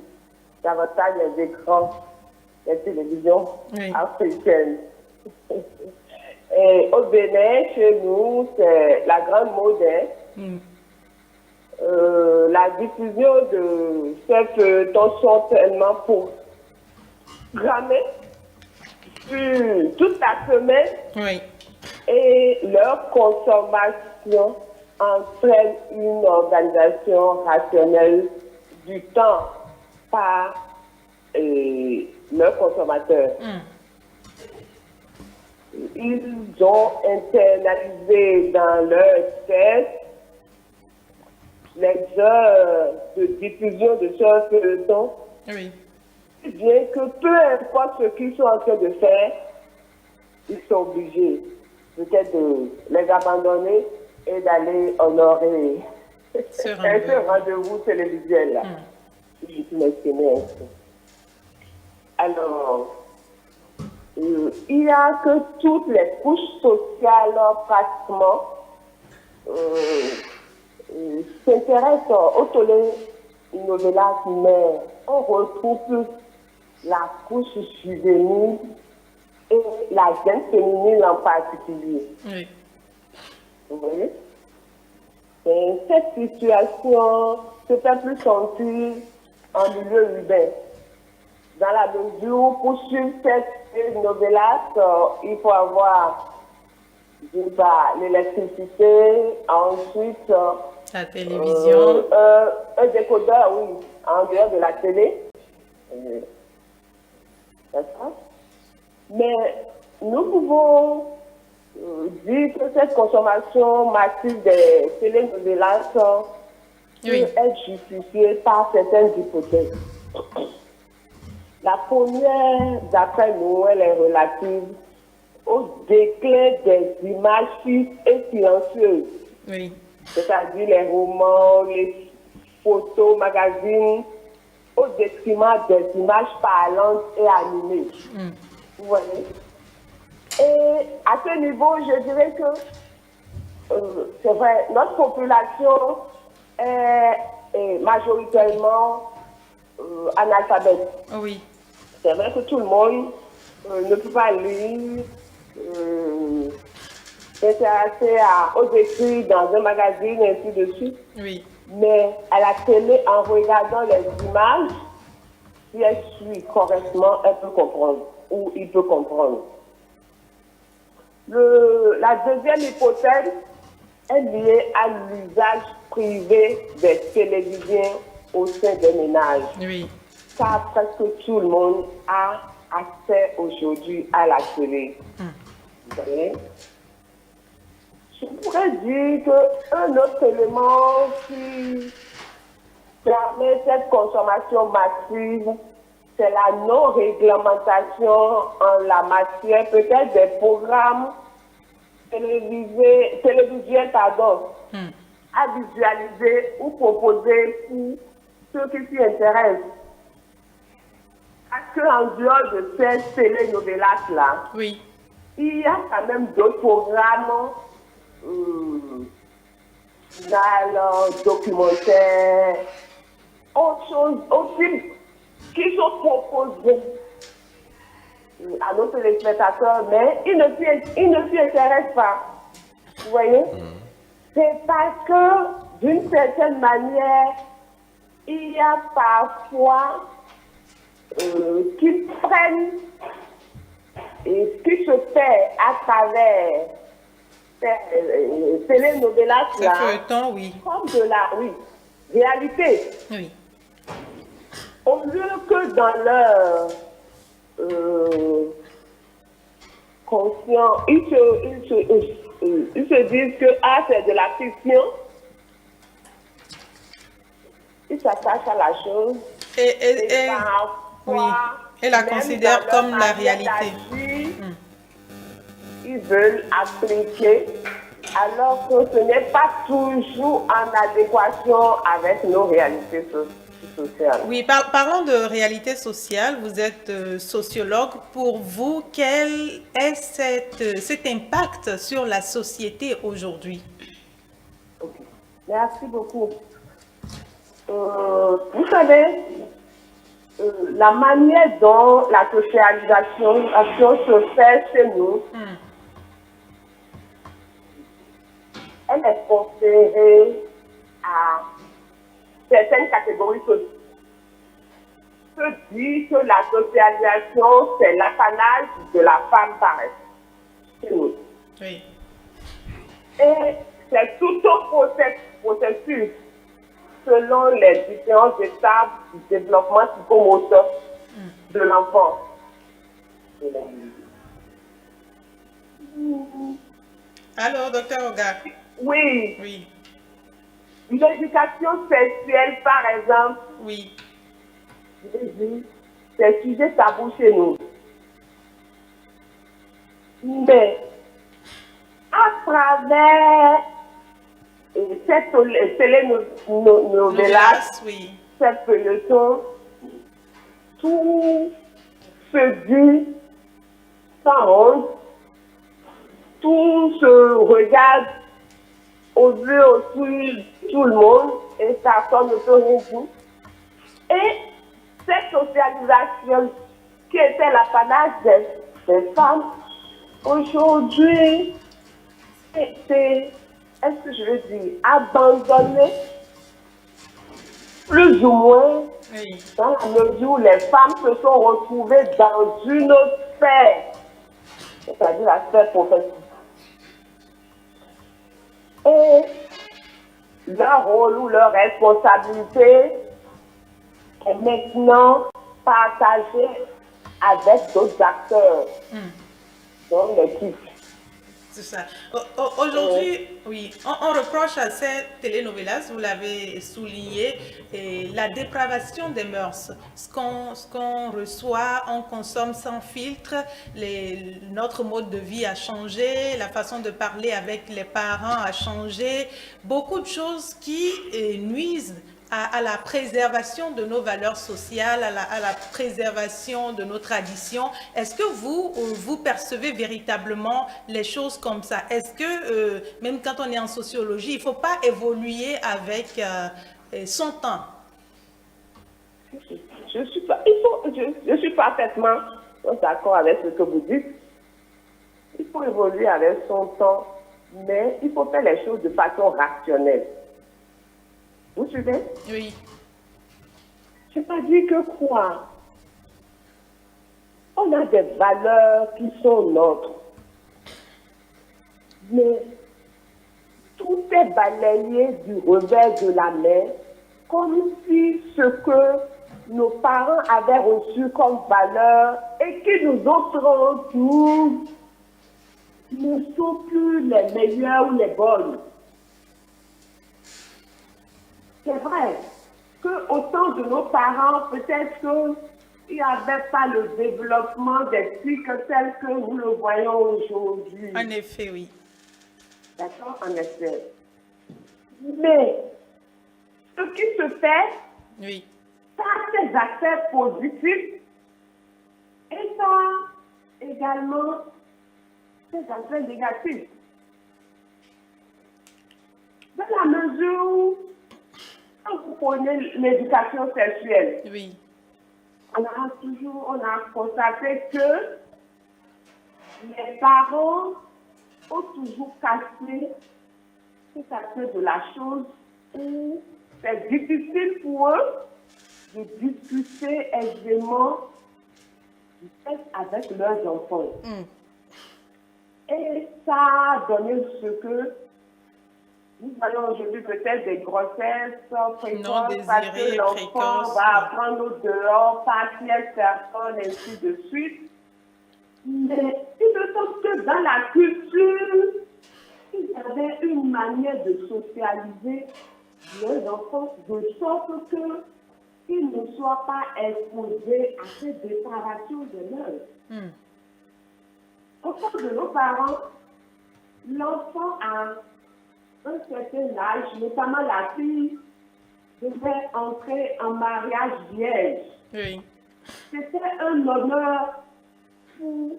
davantage les écrans des télévisions africaines. Et au Bénin, chez nous, c'est la grande mode. La diffusion de ces feuilletons sont tellement programmés toute la semaine et leur consommation entraîne une organisation rationnelle du temps par leurs consommateurs. Ils ont internalisé dans leur tête les heures de diffusion de ce feuilleton. Bien que peu importe ce qu'ils sont en train de faire, ils sont obligés peut-être de les abandonner et d'aller honorer ce rendez-vous télévisuel-là. Je suis m'exprimer ainsi. Alors, il y a que toutes les couches sociales pratiquement s'intéressent au télénovelas, mais on retrouve plus la couche juvénile et la jeune féminine en particulier. Oui. Vous voyez? Et cette situation se fait plus sentir en milieu urbain. Dans la mesure où pour suivre cette novelas, il faut avoir l'électricité, ensuite La télévision. un décodeur, oui, en dehors de la télé. Mais nous pouvons dire que cette consommation massive des télénovelas peut être justifiée par certaines hypothèses. La première, d'après nous, elle est relative au déclin des images fixes et silencieuses. Oui. C'est-à-dire les romans, les photos, magazines, au détriment des images parlantes et animées. Vous voyez? Et à ce niveau, je dirais que c'est vrai, notre population est majoritairement analphabète. Oui. C'est vrai que tout le monde ne peut pas lire, s'intéresser aux écrits dans un magazine, et ainsi de suite. Oui. Mais à la télé, en regardant les images, si elle suit correctement, elle peut comprendre, ou il peut comprendre. La deuxième hypothèse est liée à l'usage privé des télévisions au sein des ménages. Oui. Car presque tout le monde a accès aujourd'hui à la télé. Vous voyez? Je pourrais dire qu'un autre élément qui permet cette consommation massive, c'est la non-réglementation en la matière, peut-être des programmes télévisuels, à visualiser ou proposer pour ceux qui s'y intéressent. Parce qu'en dehors de ces télénovelas-là, Oui. il y a quand même d'autres programmes documentaires, autres choses aussi qui sont proposées à nos téléspectateurs, mais ils ne s'y intéressent pas. Vous voyez? C'est parce que, d'une certaine manière, il y a parfois qui prennent et ce qui se fait à travers ces télénovelas-là, Oui. comme de la réalité. Oui. Au lieu que dans leur conscient, ils se disent que c'est de la fiction, ils s'attachent à la chose et parfois, et la considèrent comme la réalité. Ils veulent appliquer alors que ce n'est pas toujours en adéquation avec nos réalités sociales. Oui, parlons de réalité sociale. Vous êtes sociologue. Pour vous, quel est cet impact sur la société aujourd'hui? Okay. Merci beaucoup. Vous savez, la manière dont la socialisation se fait chez nous, elle est conférée à certaines catégories sociales. Je dis que la socialisation, c'est l'apanage de la femme par elle, chez nous. Oui. Et c'est tout un processus selon les différentes étapes du développement psychomoteur de l'enfant. Allô, docteur Oga? Oui. Oui. L'éducation sexuelle, par exemple, Oui. c'est sujet tabou chez nous. Mais à travers cette télénovela, oui. cette peloton, tout se dit sans honte, tout se regarde aux yeux aussi tout le monde et personne ne peut rien dire. Et cette socialisation qui était l'apanage des femmes, aujourd'hui, c'est, est-ce que je veux dire, abandonné, plus ou moins, Oui. dans la mesure où les femmes se sont retrouvées dans une autre sphère, c'est-à-dire la sphère professionnelle. Et leur rôle ou leur responsabilité est maintenant partagée avec d'autres acteurs dans l'équipe. C'est ça. Aujourd'hui, oui, on reproche à ces télénovelas, vous l'avez souligné, et la dépravation des mœurs. Ce qu'on reçoit, on consomme sans filtre, notre mode de vie a changé, la façon de parler avec les parents a changé. Beaucoup de choses qui nuisent à la préservation de nos valeurs sociales, à la préservation de nos traditions. Est-ce que vous percevez véritablement les choses comme ça? Est-ce que, même quand on est en sociologie, il ne faut pas évoluer avec son temps? Je suis parfaitement d'accord avec ce que vous dites. Il faut évoluer avec son temps, mais il faut faire les choses de façon rationnelle. Vous suivez? Oui. Je n'ai pas dit que quoi. On a des valeurs qui sont nôtres. Mais tout est balayé du revers de la main, comme si ce que nos parents avaient reçu comme valeur et qui nous offrent ne sont plus les meilleures ou les bonnes. C'est vrai qu'au temps de nos parents, peut-être qu'il n'y avait pas le développement des cycles tel que nous le voyons aujourd'hui. En effet, oui. D'accord, en effet. Mais ce qui se fait, oui, ça a ses aspects positifs et ça a également ses aspects négatifs. Dans la mesure où, quand vous prenez l'éducation sexuelle, oui, on a constaté que les parents ont toujours caché cet aspect de la chose où c'est difficile pour eux de discuter aisément du sexe avec leurs enfants. Et ça a donné ce que nous voyons aujourd'hui peut-être des grossesses précoces parce que l'enfant va apprendre au dehors, partielle personne, ainsi de suite. Mais il me semble que dans la culture, il y avait une manière de socialiser les enfants de sorte qu'ils ne soient pas exposés à cette dépravation de l'œuvre. Au temps de nos parents, l'enfant a un certain âge, notamment la fille, devait entrer en mariage vierge. oui. C'était un honneur pour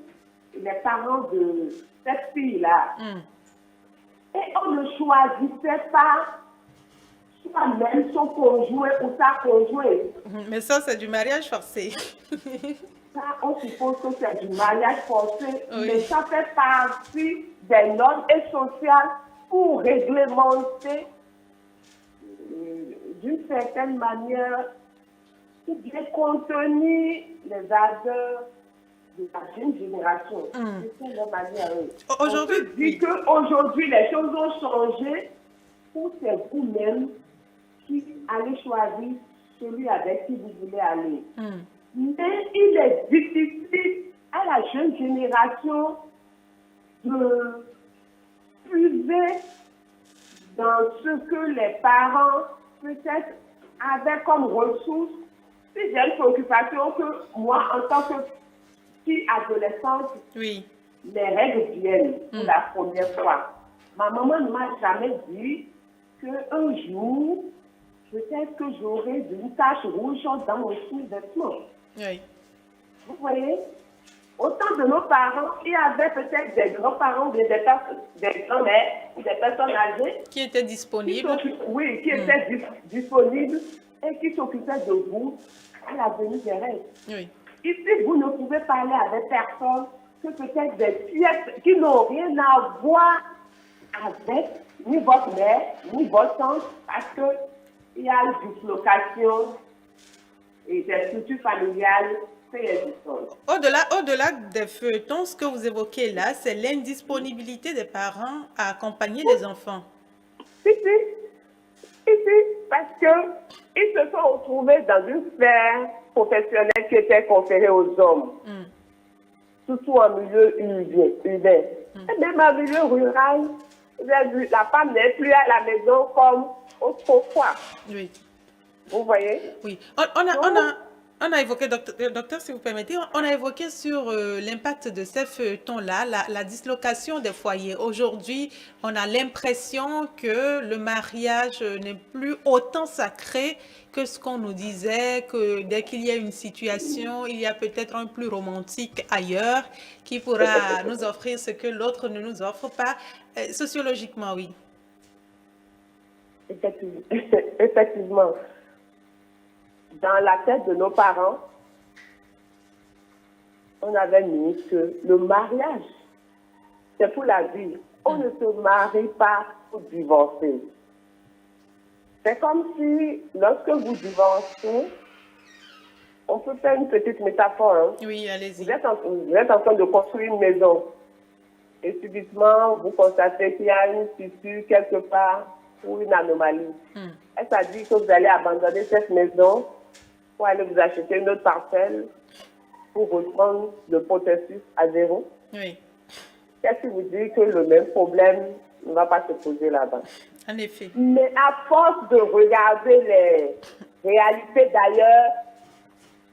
les parents de cette fille-là. Et on ne choisissait pas soi-même son conjoint ou sa conjointe. Mais ça, c'est du mariage forcé. Ça, on suppose que c'est du mariage forcé, oui, mais ça fait partie des normes et sociales pour réglementer d'une certaine manière ou bien contenir les ardeurs de la jeune génération. C'est leur manière. Aujourd'hui, on peut dire qu'aujourd'hui, les choses ont changé ou c'est vous-même qui allez choisir celui avec qui vous voulez aller. Mais il est difficile à la jeune génération de puiser dans ce que les parents peut-être avaient comme ressources. Si j'ai une préoccupation que moi, en tant que fille adolescente, oui, les règles viennent pour la première fois, ma maman ne m'a jamais dit qu'un jour, peut-être que j'aurai une tache rouge dans mon sous-vêtement. Oui. Vous voyez? Au temps de nos parents, il y avait peut-être des grands-parents, des grands-mères ou des personnes âgées Qui était disponible. qui étaient disponibles et qui s'occupaient de vous à la venue des règles. Oui. Ici, vous ne pouvez parler avec personne que peut-être des pièces qui n'ont rien à voir avec ni votre mère, ni votre tante, parce qu'il y a une dislocation et des structures familiales très existantes. Au-delà des feuilletons, ce que vous évoquez là, c'est l'indisponibilité des parents à accompagner les enfants. Ici, parce qu'ils se sont retrouvés dans une sphère professionnelle qui était conférée aux hommes, surtout en milieu urbain. Et même en milieu rural, vous avez vu, la femme n'est plus à la maison comme autrefois. Oui. Vous voyez? Oui. On a évoqué, docteur, si vous permettez, on a évoqué sur l'impact de ces feuilletons-là, la dislocation des foyers. Aujourd'hui, on a l'impression que le mariage n'est plus autant sacré que ce qu'on nous disait, que dès qu'il y a une situation, il y a peut-être un plus romantique ailleurs qui pourra nous offrir ce que l'autre ne nous offre pas. Sociologiquement, oui. Effectivement. Dans la tête de nos parents, on avait mis que le mariage, c'est pour la vie. On ne se marie pas pour divorcer. C'est comme si, lorsque vous divorcez, on peut faire une petite métaphore. Hein. Oui, allez-y. Vous êtes en train de construire une maison. Et subitement, vous constatez qu'il y a une fissure quelque part ou une anomalie. Est-ce à dire que vous allez abandonner cette maison pour aller vous acheter une autre parcelle pour reprendre le processus à zéro? Oui. Qu'est-ce qui vous dit que le même problème ne va pas se poser là-bas? En effet. Mais à force de regarder les réalités d'ailleurs,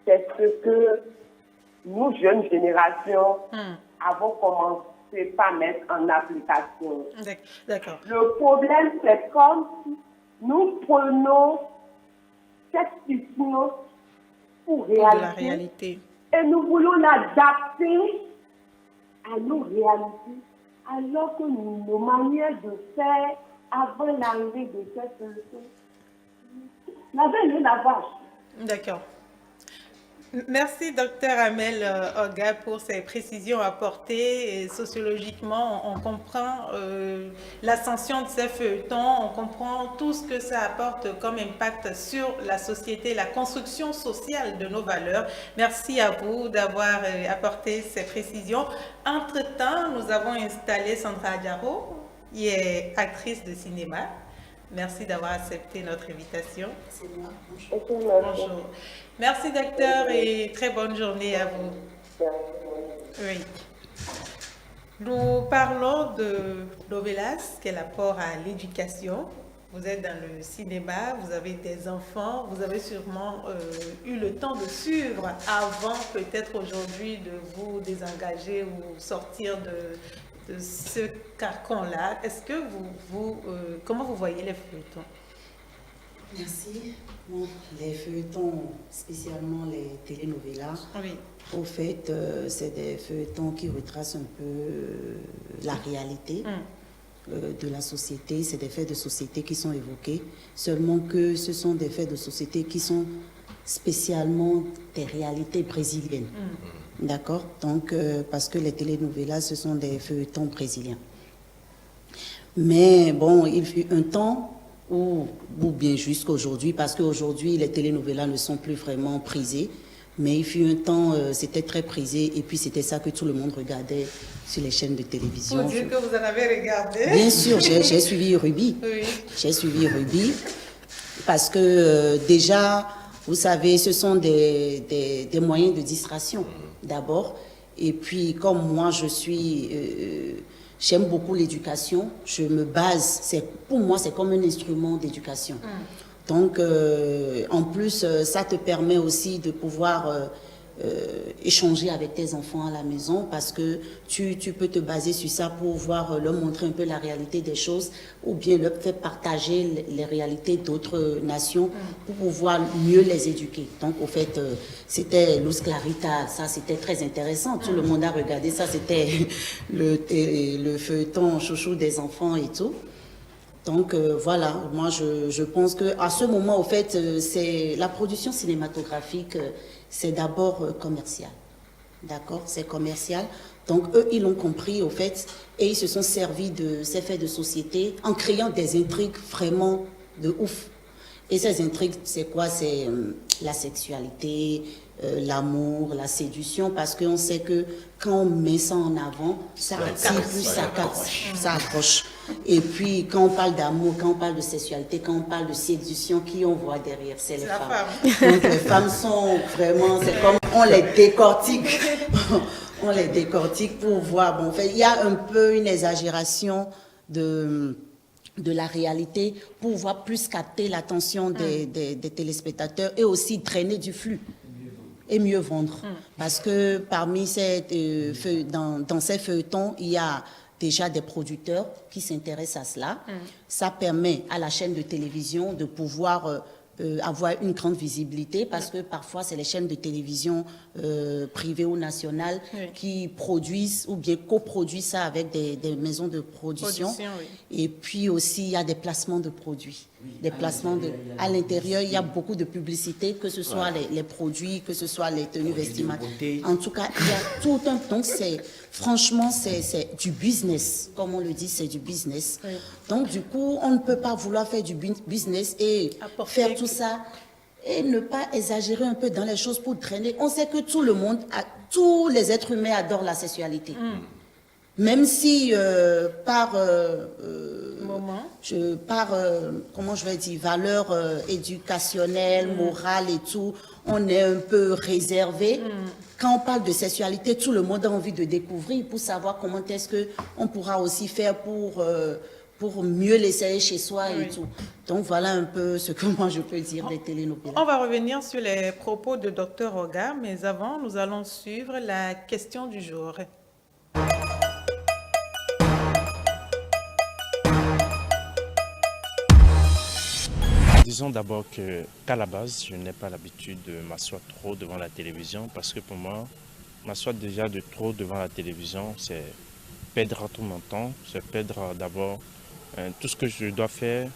c'est ce que nous, jeunes générations, avons commencé par mettre en application. D'accord. Le problème, c'est comme si nous prenons cette situation pour la réalité. Et nous voulons l'adapter à nos réalités, alors que nos manières de faire avant l'arrivée de cette personne n'avaient rien à voir. D'accord. Merci, docteur Amel Oga, pour ces précisions apportées. Et sociologiquement, on comprend l'ascension de ces feuilletons, on comprend tout ce que ça apporte comme impact sur la société, la construction sociale de nos valeurs. Merci à vous d'avoir apporté ces précisions. Entre-temps, nous avons installé Sandra Adjaro, qui est actrice de cinéma. Merci d'avoir accepté notre invitation. C'est moi. Bonjour. Bonjour. Merci, docteur, et très bonne journée à vous. Oui. Nous parlons de Novelas, quel apport à l'éducation. Vous êtes dans le cinéma, vous avez des enfants, vous avez sûrement eu le temps de suivre avant, peut-être aujourd'hui, de vous désengager ou sortir de ce carcan-là. Est-ce que comment vous voyez les feuilletons? Merci. Bon, les feuilletons, spécialement les telenovelas, oui. Au fait, c'est des feuilletons qui retracent un peu la réalité de la société. C'est des faits de société qui sont évoqués, seulement que ce sont des faits de société qui sont spécialement des réalités brésiliennes. D'accord? Donc, parce que les telenovelas, ce sont des feuilletons brésiliens. Mais bon, il fut un temps ou bien jusqu'à aujourd'hui, parce qu'aujourd'hui, les telenovelas ne sont plus vraiment prisées. Mais il fut un temps, c'était très prisé, et puis c'était ça que tout le monde regardait sur les chaînes de télévision. Faut dire que vous en avez regardé. Bien sûr, j'ai suivi Ruby. Oui. J'ai suivi Ruby, parce que déjà, vous savez, ce sont des moyens de distraction, d'abord. Et puis, comme moi, j'aime beaucoup l'éducation, je me base, pour moi, c'est comme un instrument d'éducation. Donc, en plus, ça te permet aussi de pouvoir échanger avec tes enfants à la maison parce que tu peux te baser sur ça pour voir, leur montrer un peu la réalité des choses ou bien leur faire partager les réalités d'autres nations pour pouvoir mieux les éduquer. Donc, au fait, c'était Luz Clarita, ça c'était très intéressant. Tout le monde a regardé ça, c'était le feuilleton chouchou des enfants et tout. Donc voilà, moi je pense qu'à ce moment, au fait, c'est la production cinématographique, c'est d'abord commercial. D'accord, c'est commercial. Donc eux, ils l'ont compris, au fait, et ils se sont servis de ces faits de société en créant des intrigues vraiment de ouf. Et ces intrigues, c'est quoi? C'est la sexualité, l'amour, la séduction, parce qu'on sait que quand on met ça en avant, ça attire plus, ça capte, ça accroche. Et puis, quand on parle d'amour, quand on parle de sexualité, quand on parle de séduction, qui on voit derrière? C'est les femmes. Donc, les femmes sont vraiment, c'est comme on les décortique. On les décortique pour voir. Bon, en fait, il y a un peu une exagération de la réalité pour pouvoir plus capter l'attention des téléspectateurs et aussi drainer du flux et mieux vendre. Parce que parmi dans ces feuilletons, il y a déjà des producteurs qui s'intéressent à cela. Ça permet à la chaîne de télévision de pouvoir avoir une grande visibilité parce que parfois c'est les chaînes de télévision privées ou nationales qui produisent ou bien coproduisent ça avec des maisons de production. Et puis aussi il y a des placements de produits. Des placements à l'intérieur, il y a beaucoup de publicité, que ce soit les produits, que ce soit les tenues vestimentaires. En tout cas, il y a tout un... Donc, franchement, c'est du business. Comme on le dit, c'est du business. Donc, du coup, on ne peut pas vouloir faire du business et faire tout ça et ne pas exagérer un peu dans les choses pour drainer. On sait que tout le monde, tous les êtres humains adorent la sexualité. Même si comment je vais dire, valeur éducationnelle, morale et tout, on est un peu réservé. Quand on parle de sexualité, tout le monde a envie de découvrir pour savoir comment est-ce qu'on pourra aussi faire pour mieux l'essayer chez soi et tout. Donc voilà un peu ce que moi je peux dire des télénovelas. On va revenir sur les propos de Dr Oga, mais avant, nous allons suivre la question du jour. Disons d'abord qu'à la base, je n'ai pas l'habitude de m'asseoir trop devant la télévision parce que pour moi, m'asseoir déjà de trop devant la télévision, c'est perdre tout mon temps, c'est perdre d'abord tout ce que je dois faire,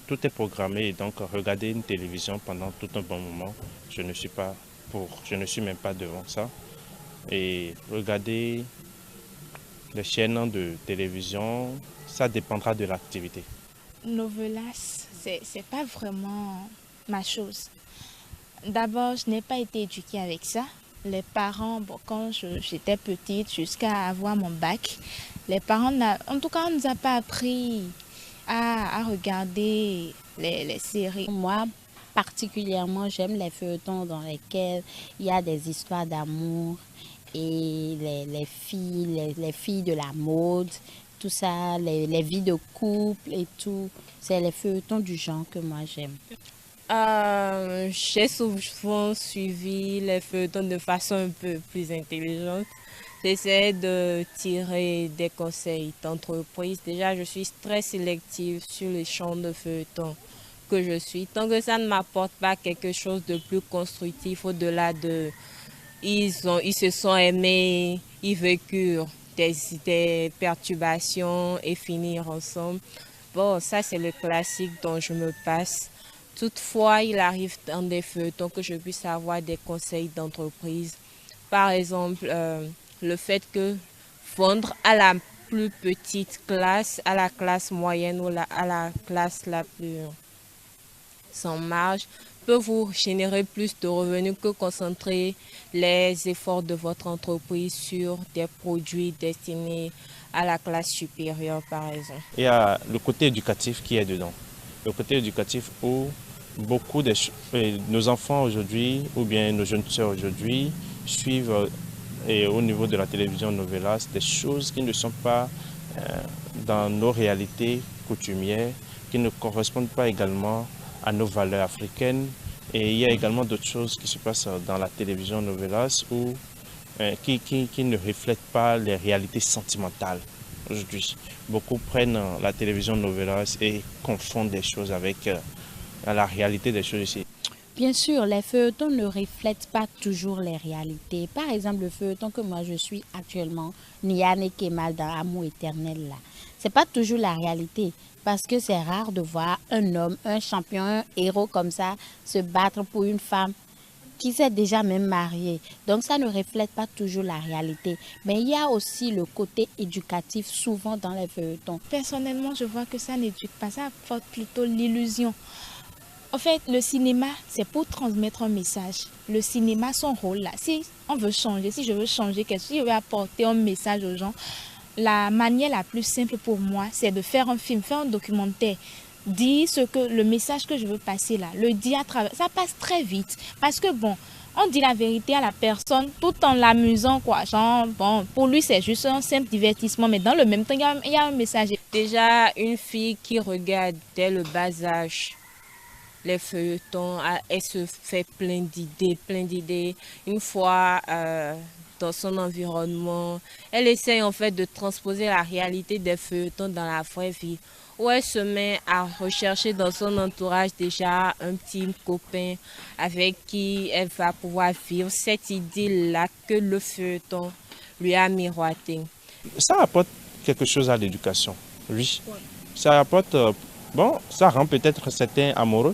tout est programmé et donc regarder une télévision pendant tout un bon moment, je ne suis même pas devant ça. Et regarder les chaînes de télévision, ça dépendra de l'activité. Novelas, c'est pas vraiment ma chose. D'abord, je n'ai pas été éduquée avec ça. Les parents, quand j'étais petite, jusqu'à avoir mon bac, les parents, en tout cas, on ne nous a pas appris à regarder les séries. Moi, particulièrement, j'aime les feuilletons dans lesquels il y a des histoires d'amour et les filles de la mode, tout ça, les vies de couple et tout. C'est les feuilletons du genre que moi j'aime. J'ai souvent suivi les feuilletons de façon un peu plus intelligente. J'essaie de tirer des conseils d'entreprise. Déjà, je suis très sélective sur les champs de feuilletons que je suis. Tant que ça ne m'apporte pas quelque chose de plus constructif au-delà de... Ils se sont aimés, ils vécurent des perturbations et finir ensemble. Bon, ça c'est le classique dont je me passe. Toutefois, il arrive dans des feuilletons que je puisse avoir des conseils d'entreprise. Par exemple, le fait que vendre à la plus petite classe, à la classe moyenne ou à la classe la plus sans marge, peut vous générer plus de revenus que concentrer les efforts de votre entreprise sur des produits destinés à la classe supérieure, par exemple. Il y a le côté éducatif qui est dedans. Le côté éducatif où beaucoup de nos enfants aujourd'hui, ou bien nos jeunes sœurs aujourd'hui, suivent et au niveau de la télévision novelas des choses qui ne sont pas dans nos réalités coutumières, qui ne correspondent pas également à nos valeurs africaines, Et il y a également d'autres choses qui se passent dans la télévision novelas qui ne reflètent pas les réalités sentimentales aujourd'hui. Beaucoup prennent la télévision novelas et confondent des choses avec la réalité des choses ici. Bien sûr, les feuilletons ne reflètent pas toujours les réalités. Par exemple, le feuilleton que moi je suis actuellement, Niane et Kemal dans Amour éternel, là, c'est pas toujours la réalité. Parce que c'est rare de voir un homme, un champion, un héros comme ça se battre pour une femme qui s'est déjà même mariée. Donc ça ne reflète pas toujours la réalité. Mais il y a aussi le côté éducatif souvent dans les feuilletons. Personnellement, je vois que ça n'éduque pas, ça apporte plutôt l'illusion. En fait, le cinéma, c'est pour transmettre un message. Le cinéma, son rôle là, si on veut changer, si je veux changer quelque chose, si je veux apporter un message aux gens, la manière la plus simple pour moi, c'est de faire un film, faire un documentaire, dire le message que je veux passer là, le dire à travers, ça passe très vite. Parce que bon, on dit la vérité à la personne tout en l'amusant quoi. Genre, bon, pour lui c'est juste un simple divertissement, mais dans le même temps, il y a un message. Déjà, une fille qui regarde dès le bas âge les feuilletons, elle se fait plein d'idées. Une fois dans son environnement, elle essaye en fait de transposer la réalité des feuilletons dans la vraie vie, où elle se met à rechercher dans son entourage déjà un petit copain avec qui elle va pouvoir vivre cette idée-là que le feuilleton lui a miroité. Ça apporte quelque chose à l'éducation, oui. Ça apporte, ça rend peut-être certains amoureux.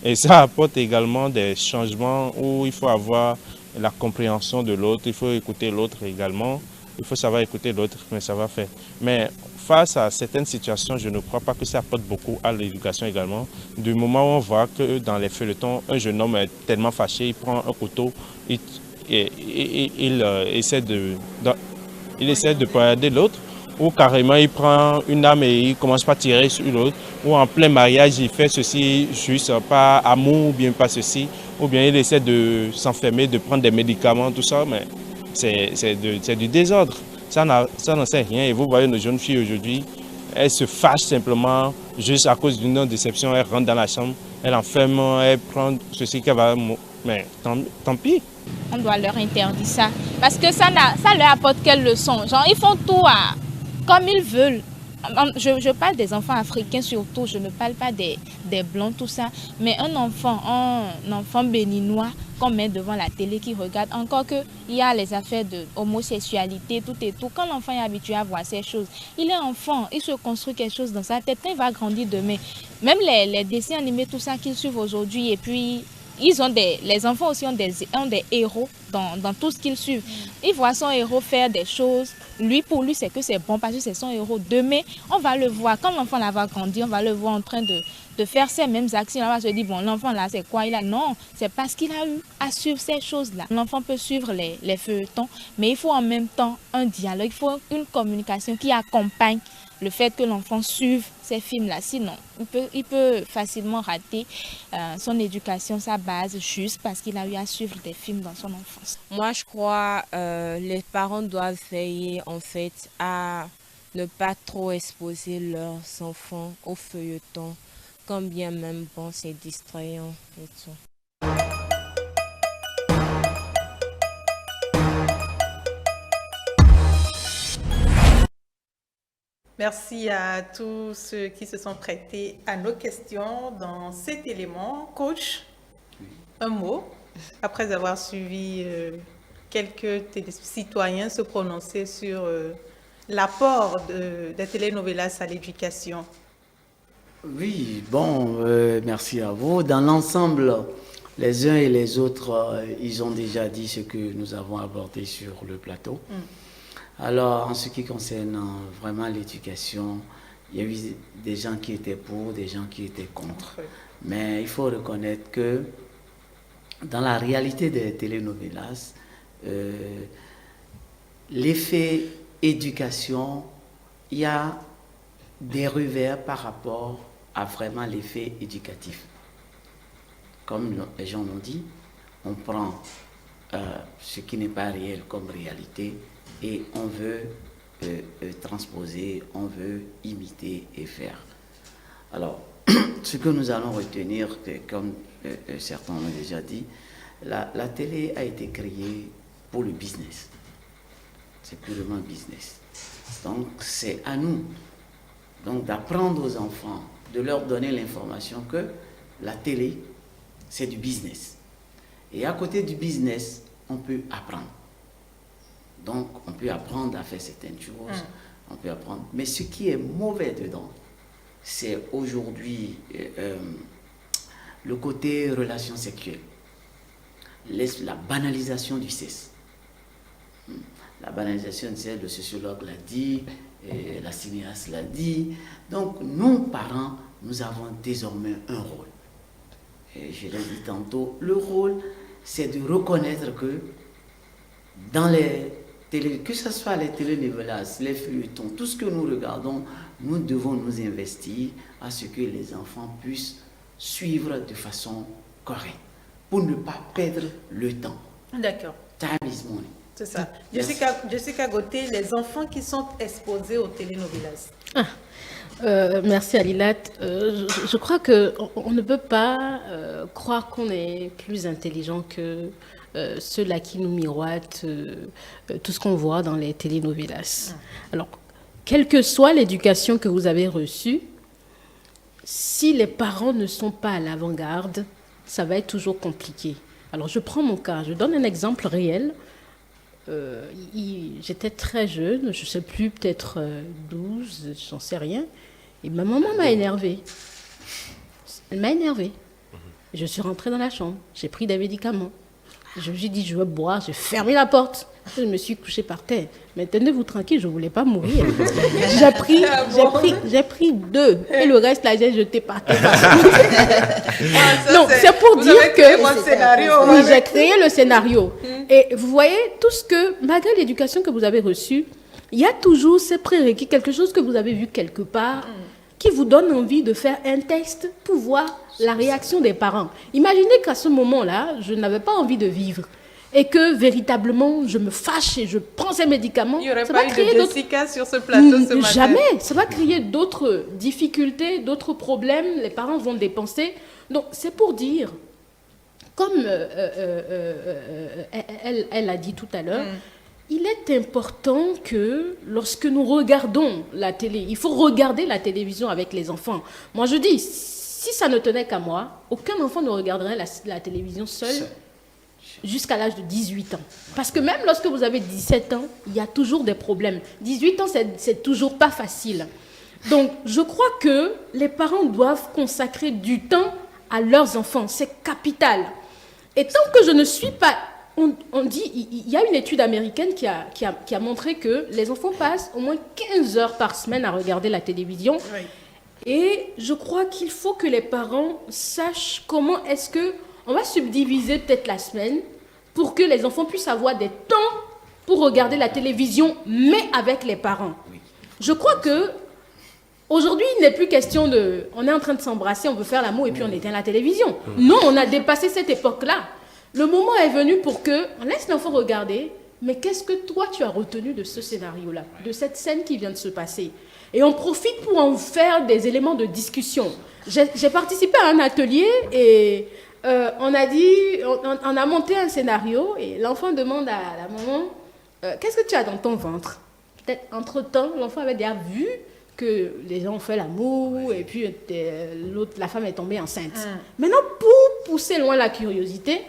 Et ça apporte également des changements où il faut avoir la compréhension de l'autre, il faut écouter l'autre également, il faut savoir écouter l'autre, mais ça va faire. Mais face à certaines situations, je ne crois pas que ça apporte beaucoup à l'éducation également. Du moment où on voit que dans les feuilletons, un jeune homme est tellement fâché, il prend un couteau, il essaie de poignarder l'autre, ou carrément il prend une arme et il commence pas à tirer sur l'autre, ou en plein mariage il fait ceci juste par amour, ou bien pas ceci, ou bien il essaie de s'enfermer, de prendre des médicaments, tout ça, mais c'est du désordre. Ça n'en sait rien. Et vous voyez nos jeunes filles aujourd'hui, elles se fâchent simplement juste à cause d'une déception, elles rentrent dans la chambre, elles enferment, elles prennent ceci qu'elle va... Mais tant pis. On doit leur interdire ça, parce que ça leur apporte quelle leçon? Genre ils font tout comme ils veulent. Je parle des enfants africains surtout, je ne parle pas des blancs, tout ça. Mais un enfant béninois qu'on met devant la télé, qui regarde, encore qu'il y a les affaires de homosexualité, tout et tout. Quand l'enfant est habitué à voir ces choses, il est enfant, il se construit quelque chose dans sa tête, quand il va grandir demain. Même les dessins animés, tout ça qu'ils suivent aujourd'hui, et puis les enfants aussi ont des héros dans tout ce qu'ils suivent. Ils voient son héros faire des choses. Pour lui, c'est que c'est bon parce que c'est son héros. Demain, on va le voir. Quand l'enfant là va grandir, on va le voir en train de faire ces mêmes actions. On va se dire, bon, l'enfant là, c'est quoi? Non, c'est parce qu'il a eu à suivre ces choses-là. L'enfant peut suivre les feuilletons, mais il faut en même temps un dialogue. Il faut une communication qui accompagne le fait que l'enfant suive ces films-là. Sinon, il peut facilement rater son éducation, sa base, juste parce qu'il a eu à suivre des films dans son enfance. Moi, je crois les parents doivent veiller en fait à ne pas trop exposer leurs enfants aux feuilletons, quand bien même bon, c'est distrayant et tout. Merci à tous ceux qui se sont prêtés à nos questions dans cet élément. Coach, un mot, après avoir suivi quelques citoyens se prononcer sur l'apport des telenovelas à l'éducation. Oui, bon, merci à vous. Dans l'ensemble, les uns et les autres, ils ont déjà dit ce que nous avons abordé sur le plateau. Alors, en ce qui concerne vraiment l'éducation, il y a eu des gens qui étaient pour, des gens qui étaient contre. Mais il faut reconnaître que dans la réalité des telenovelas, l'effet éducation, il y a des revers par rapport à vraiment l'effet éducatif. Comme les gens l'ont dit, on prend ce qui n'est pas réel comme réalité et on veut transposer, on veut imiter et faire. Alors, ce que nous allons retenir, comme certains l'ont déjà dit, la télé a été créée pour le business. C'est purement business. Donc, c'est à nous d'apprendre aux enfants, de leur donner l'information que la télé, c'est du business. Et à côté du business, on peut apprendre. Donc, on peut apprendre à faire certaines choses, on peut apprendre. Mais ce qui est mauvais dedans, c'est aujourd'hui le côté relations sexuelles, la banalisation du sexe. La banalisation du sexe, le sociologue l'a dit, et la cinéaste l'a dit. Donc, nous, parents, nous avons désormais un rôle. Et je l'ai dit tantôt, le rôle, c'est de reconnaître que dans les télé, que ce soit les télénovelas, les feuilletons, tout ce que nous regardons, nous devons nous investir à ce que les enfants puissent suivre de façon correcte, pour ne pas perdre le temps. D'accord. Time is money. C'est ça. Jessica Gauthier, les enfants qui sont exposés aux télénovelas. Merci Alilat. Je crois qu'on ne peut pas croire qu'on est plus intelligent que ceux-là qui nous miroitent tout ce qu'on voit dans les télénovelas. Alors, quelle que soit l'éducation que vous avez reçue, si les parents ne sont pas à l'avant-garde, ça va être toujours compliqué. Alors, je prends mon cas, je donne un exemple réel. J'étais très jeune, je ne sais plus, peut-être 12, j'en sais rien. Et ma maman m'a énervée. Elle m'a énervée. Je suis rentrée dans la chambre, j'ai pris des médicaments. Je me suis dit, je veux boire, j'ai fermé la porte. Je me suis couchée par terre. Mais tenez-vous tranquille, je ne voulais pas mourir. J'ai pris 2. Et le reste, là, j'ai jeté par terre. Non, c'est pour dire que oui, j'ai créé le scénario. Et vous voyez, tout ce que, malgré l'éducation que vous avez reçue, il y a toujours ces prérequis, quelque chose que vous avez vu quelque part, qui vous donne envie de faire un texte pour voir la réaction des parents. Imaginez qu'à ce moment-là, je n'avais pas envie de vivre et que véritablement je me fâche et je prends ces médicaments. Il n'y aurait pas eu de Jessica sur ce plateau ce matin. Jamais. Ça va créer d'autres difficultés, d'autres problèmes. Les parents vont dépenser. Donc, c'est pour dire, comme elle a dit tout à l'heure, il est important que lorsque nous regardons la télé, il faut regarder la télévision avec les enfants. Moi, je dis, si ça ne tenait qu'à moi, aucun enfant ne regarderait la télévision seul jusqu'à l'âge de 18 ans. Parce que même lorsque vous avez 17 ans, il y a toujours des problèmes. 18 ans, c'est toujours pas facile. Donc, je crois que les parents doivent consacrer du temps à leurs enfants. C'est capital. Et tant que je ne suis pas... On dit, il y a une étude américaine qui a montré que les enfants passent au moins 15 heures par semaine à regarder la télévision. Oui. Et je crois qu'il faut que les parents sachent comment est-ce qu'on va subdiviser peut-être la semaine pour que les enfants puissent avoir des temps pour regarder la télévision, mais avec les parents. Oui. Je crois que aujourd'hui, il n'est plus question de... On est en train de s'embrasser, on veut faire l'amour et puis on éteint la télévision. Non, on a dépassé cette époque-là. Le moment est venu pour qu'on laisse l'enfant regarder, mais qu'est-ce que toi tu as retenu de ce scénario-là, de cette scène qui vient de se passer? Et on profite pour en faire des éléments de discussion. J'ai participé à un atelier et on a monté un scénario et l'enfant demande à la maman, qu'est-ce que tu as dans ton ventre? Peut-être entre-temps, l'enfant avait déjà vu que les gens ont fait l'amour et puis la femme est tombée enceinte. Maintenant, pour pousser loin la curiosité,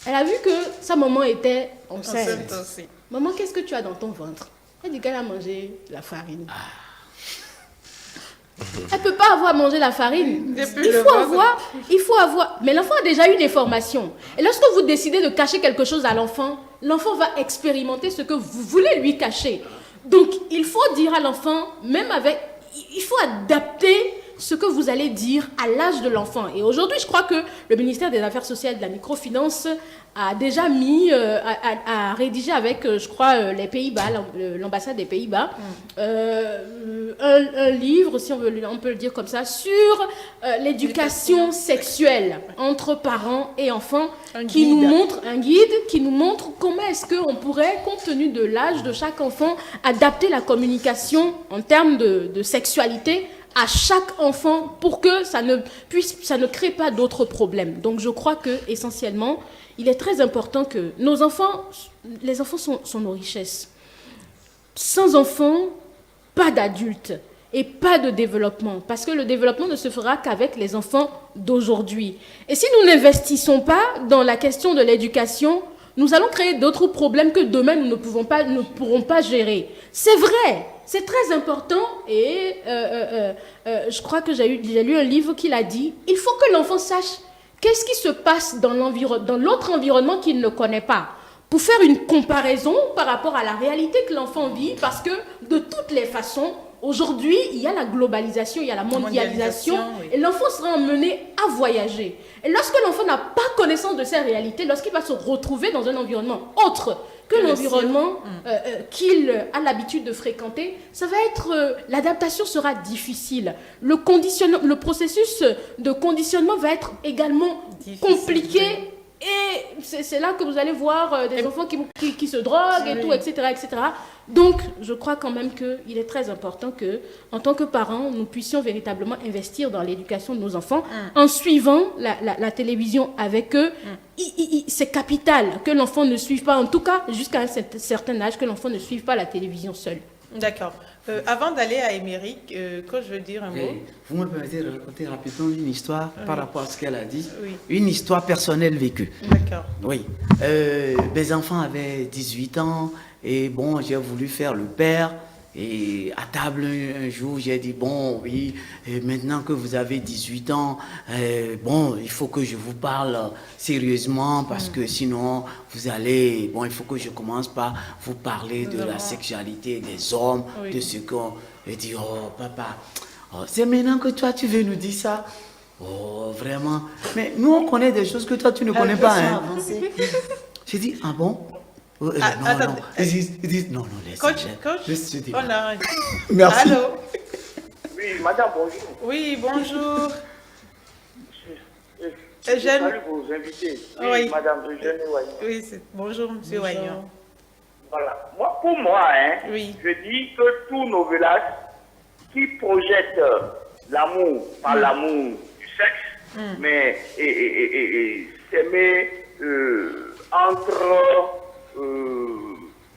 elle a vu que sa maman était enceinte. Maman, qu'est-ce que tu as dans ton ventre? Elle dit qu'elle a mangé la farine. Elle ne peut pas avoir mangé la farine. Il faut avoir... Mais l'enfant a déjà eu des formations. Et lorsque vous décidez de cacher quelque chose à l'enfant, l'enfant va expérimenter ce que vous voulez lui cacher. Donc, il faut dire à l'enfant, même avec... Il faut adapter ce que vous allez dire à l'âge de l'enfant. Et aujourd'hui, je crois que le ministère des Affaires sociales et de la microfinance a déjà a rédigé avec, je crois, les Pays-Bas, l'ambassade des Pays-Bas, un livre, si on peut le dire comme ça, sur l'éducation sexuelle entre parents et enfants, qui nous montre un guide qui nous montre comment est-ce qu'on pourrait, compte tenu de l'âge de chaque enfant, adapter la communication en termes de sexualité à chaque enfant pour que ça ne crée pas d'autres problèmes. Donc je crois que essentiellement, il est très important que les enfants sont nos richesses. Sans enfants, pas d'adultes et pas de développement, parce que le développement ne se fera qu'avec les enfants d'aujourd'hui. Et si nous n'investissons pas dans la question de l'éducation, nous allons créer d'autres problèmes que demain nous ne pourrons pas gérer. C'est vrai, c'est très important et je crois que j'ai lu un livre qui l'a dit. Il faut que l'enfant sache qu'est-ce qui se passe dans l'autre environnement qu'il ne connaît pas, pour faire une comparaison par rapport à la réalité que l'enfant vit, parce que de toutes les façons, aujourd'hui, il y a la globalisation, il y a la mondialisation, oui. Et l'enfant sera emmené à voyager. Et lorsque l'enfant n'a pas connaissance de ces réalités, lorsqu'il va se retrouver dans un environnement autre que l'environnement qu'il a l'habitude de fréquenter, ça va être, l'adaptation sera difficile. Le processus de conditionnement va être également compliqué. Et c'est là que vous allez voir des enfants qui se droguent et tout, etc., etc. Donc, je crois quand même qu'il est très important que, en tant que parents, nous puissions véritablement investir dans l'éducation de nos enfants en suivant la télévision avec eux. C'est capital que l'enfant ne suive pas, en tout cas jusqu'à un certain âge, que l'enfant ne suive pas la télévision seul. D'accord. Avant d'aller à Émeric, quand je veux dire un mot... Vous me permettez de raconter rapidement une histoire par rapport à ce qu'elle a dit. Oui. Une histoire personnelle vécue. D'accord. Oui. Mes enfants avaient 18 ans et bon, j'ai voulu faire le père. Et à table, un jour, j'ai dit, bon, oui, maintenant que vous avez 18 ans, bon, il faut que je vous parle sérieusement parce que sinon, vous allez, bon, il faut que je commence par vous parler de la sexualité des hommes, de ce qu'on... Et dit, oh, papa, c'est maintenant que toi, tu veux nous dire ça? Oh, vraiment. Mais nous, on connaît des choses que toi, tu ne connais pas, hein. J'ai dit, ah bon? Non, ils disent, non, laisse. Coach, on arrête. Merci. Allô? Oui, madame, bonjour. Oui, bonjour. Je salue vos invités. Oui, madame Eugène Waignan. Oui, bonjour, monsieur Waignan. Voilà. Pour moi, je dis que tous nos villages qui projettent l'amour par l'amour du sexe, mais s'aimer entre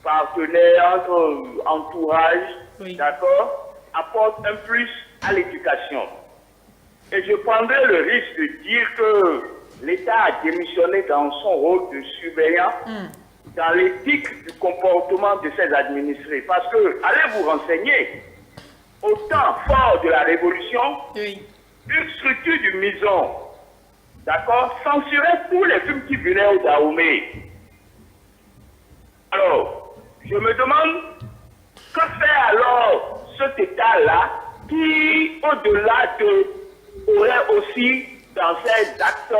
partenaires, entre entourage, d'accord, apporte un plus à l'éducation. Et je prendrai le risque de dire que l'État a démissionné dans son rôle de surveillant dans l'éthique du comportement de ses administrés. Parce que, allez vous renseigner, au temps fort de la Révolution, une structure du Mison, d'accord, censurait tous les films qui venaient au Dahomey. Alors, je me demande, que fait alors cet État-là qui, au-delà aurait aussi, dans ses actes,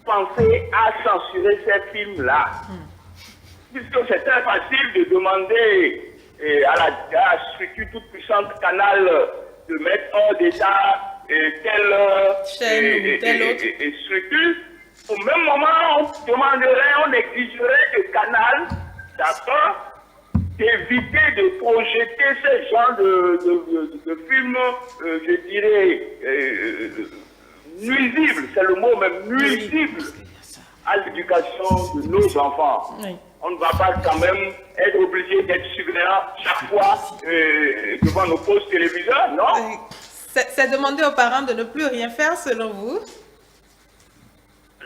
pensé à censurer ces films-là? Puisque c'est très facile de demander à la structure toute puissante Canal de mettre hors d'état telle chaîne ou telle autre structure. Au même moment, on demanderait, on exigerait de Canal, d'accord, d'éviter de projeter ce genre de films, je dirais, nuisibles, c'est le mot même, nuisibles à l'éducation de nos enfants. On ne va pas quand même être obligé d'être surveillant chaque fois devant nos postes téléviseurs, non? C'est demander aux parents de ne plus rien faire, selon vous?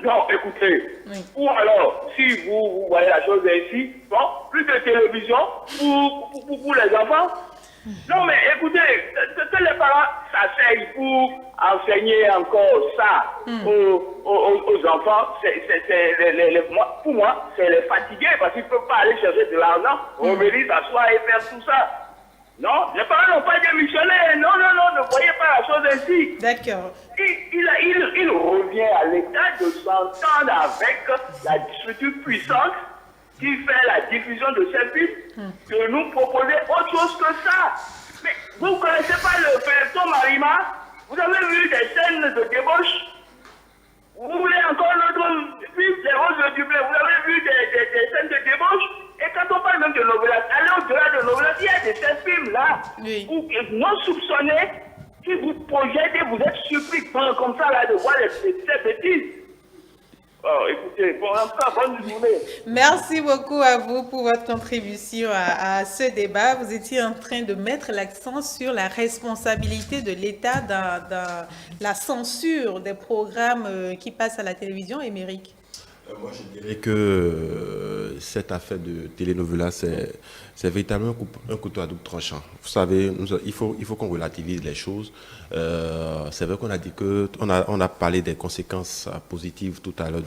Non, écoutez, ou alors, si vous voyez la chose ainsi, bon, plus de télévision pour les enfants. Non, mais écoutez, que les parents s'asseyent pour enseigner encore ça aux enfants, pour moi, c'est les fatiguer parce qu'ils ne peuvent pas aller chercher de l'argent, revenir s'asseoir et faire tout ça. Non, les parents n'ont pas démissionné. Non, ne voyez pas la chose ainsi. D'accord. Il revient à l'État de s'entendre avec la structure puissante qui fait la diffusion de ces films, de nous proposer autre chose que ça. Mais vous ne connaissez pas le feuilleton Marima? Vous avez vu des scènes de débauche? Vous voulez encore notre film, les roses du blé? Vous avez vu des scènes de débauche? Et quand on parle même de novelas, allez au-delà de novelas, il y a de ces films-là, non soupçonnés, qui vous projette et vous êtes surpris comme ça là, de voir ces bêtises. Oh, écoutez, bon, encore, bonne journée. Merci beaucoup à vous pour votre contribution à ce débat. Vous étiez en train de mettre l'accent sur la responsabilité de l'État dans la censure des programmes qui passent à la télévision, Émeric. Moi, je dirais que cette affaire de télénovela, c'est véritablement un couteau à double tranchant. Vous savez, il faut qu'on relativise les choses. C'est vrai qu'on a dit on a parlé des conséquences positives tout à l'heure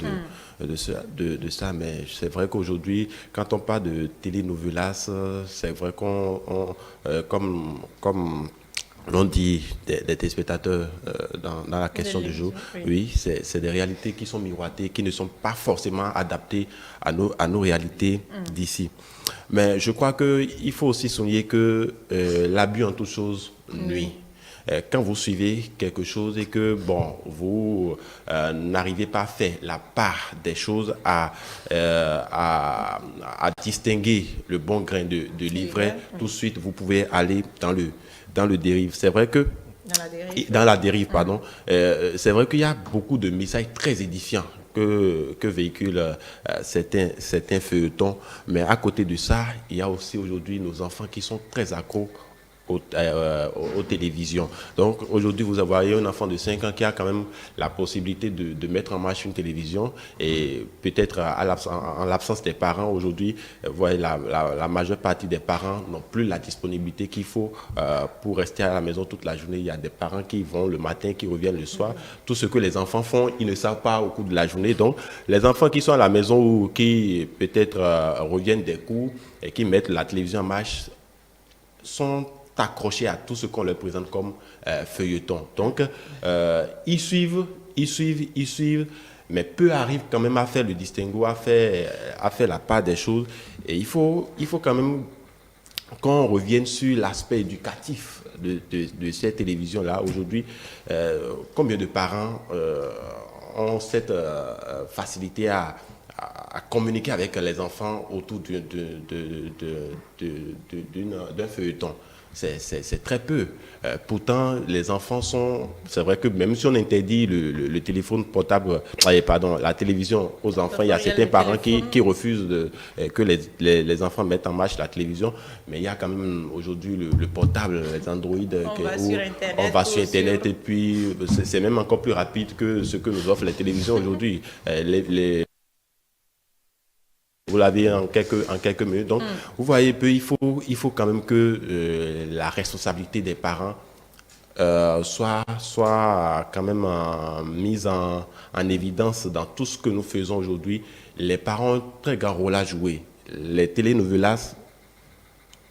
de ça, mais c'est vrai qu'aujourd'hui, quand on parle de télénovelas, c'est vrai comme l'on dit des téléspectateurs dans la question du jour, oui, c'est des réalités qui sont miroitées, qui ne sont pas forcément adaptées à nos réalités d'ici. Mais je crois qu'il faut aussi souligner que l'abus en toute chose nuit. Quand vous suivez quelque chose et que, bon, vous n'arrivez pas à faire la part des choses, à distinguer le bon grain de l'ivraie, tout de suite, vous pouvez aller dans le dérive. C'est vrai que dans la dérive, pardon. C'est vrai qu'il y a beaucoup de messages très édifiants que véhiculent certains feuilletons, mais à côté de ça, il y a aussi aujourd'hui nos enfants qui sont très accros aux télévisions. Donc aujourd'hui, vous voyez un enfant de 5 ans qui a quand même la possibilité de mettre en marche une télévision, et peut-être en l'absence des parents aujourd'hui, vous voyez, la majeure partie des parents n'ont plus la disponibilité qu'il faut pour rester à la maison toute la journée. Il y a des parents qui vont le matin, qui reviennent le soir. Tout ce que les enfants font, ils ne savent pas au cours de la journée. Donc les enfants qui sont à la maison ou qui peut-être reviennent des cours et qui mettent la télévision en marche sont accrochés à tout ce qu'on leur présente comme feuilleton. Donc, ils suivent, mais peu arrivent quand même à faire le distinguo, à faire la part des choses. Et il faut quand même qu'on revienne sur l'aspect éducatif de cette télévision-là. Aujourd'hui, combien de parents ont cette facilité à communiquer avec les enfants autour d'un feuilleton? C'est très peu. Pourtant, les enfants c'est vrai que même si on interdit le téléphone portable, la télévision aux enfants, il y a certains parents qui refusent que les enfants mettent en marche la télévision. Mais il y a quand même aujourd'hui le portable, les Android, on va sur Internet et puis c'est même encore plus rapide que ce que nous offrent les télévisions aujourd'hui. Vous l'avez en quelques minutes. Donc, vous voyez, il faut quand même que la responsabilité des parents soit quand même mise en évidence dans tout ce que nous faisons aujourd'hui. Les parents ont un très grand rôle à jouer. Les télénovelas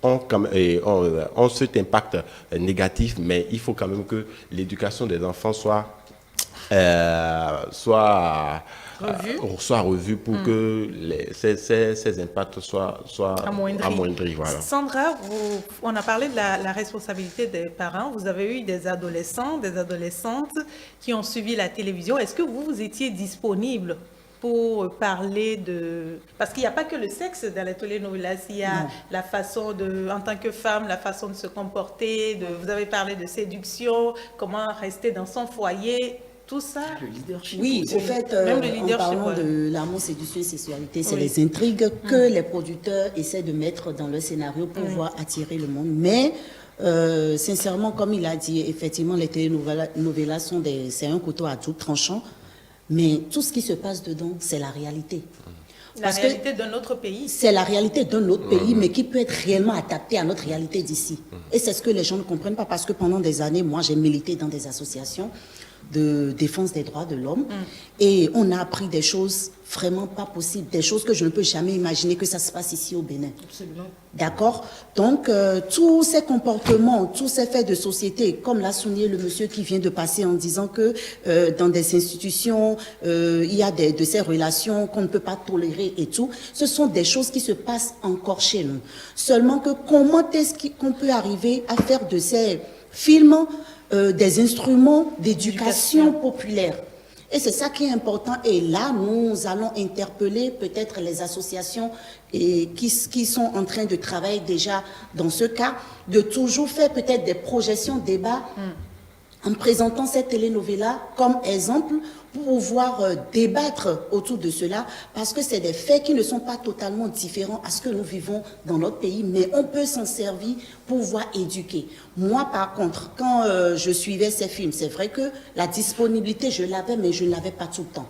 ont cet impact négatif, mais il faut quand même que l'éducation des enfants soit revue pour que ces impacts soient amoindris. Voilà. Sandra, on a parlé de la responsabilité des parents. Vous avez eu des adolescents, des adolescentes qui ont suivi la télévision. Est-ce que vous étiez disponible pour parler de... Parce qu'il n'y a pas que le sexe dans les télénovelas, il y a la façon en tant que femme, la façon de se comporter, vous avez parlé de séduction, comment rester dans son foyer... Tout ça. Le leadership. Oui, au fait, en parlant de l'amour, séduction et sexualité, c'est les intrigues que les producteurs essaient de mettre dans leur scénario pour pouvoir attirer le monde. Mais, sincèrement, comme il a dit, effectivement, les télénovelas c'est un couteau à double tranchant. Mais tout ce qui se passe dedans, c'est la réalité. La réalité d'un autre pays. C'est la réalité d'un autre pays, mais qui peut être réellement adaptée à notre réalité d'ici. Et c'est ce que les gens ne comprennent pas, parce que pendant des années, moi, j'ai milité dans des associations de défense des droits de l'homme, et on a appris des choses vraiment pas possibles, des choses que je ne peux jamais imaginer que ça se passe ici au Bénin. Absolument. D'accord? Donc, tous ces comportements, tous ces faits de société, comme l'a souligné le monsieur qui vient de passer en disant que dans des institutions, il y a de ces relations qu'on ne peut pas tolérer et tout, ce sont des choses qui se passent encore chez nous. Seulement que comment est-ce qu'on peut arriver à faire de ces films des instruments d'éducation populaire? Et c'est ça qui est important. Et là, nous allons interpeller peut-être les associations qui sont en train de travailler déjà dans ce cas, de toujours faire peut-être des projections, débats en présentant cette telenovela comme exemple pour pouvoir débattre autour de cela, parce que c'est des faits qui ne sont pas totalement différents à ce que nous vivons dans notre pays, mais on peut s'en servir pour pouvoir éduquer. Moi, par contre, quand je suivais ces films, c'est vrai que la disponibilité, je l'avais, mais je ne l'avais pas tout le temps.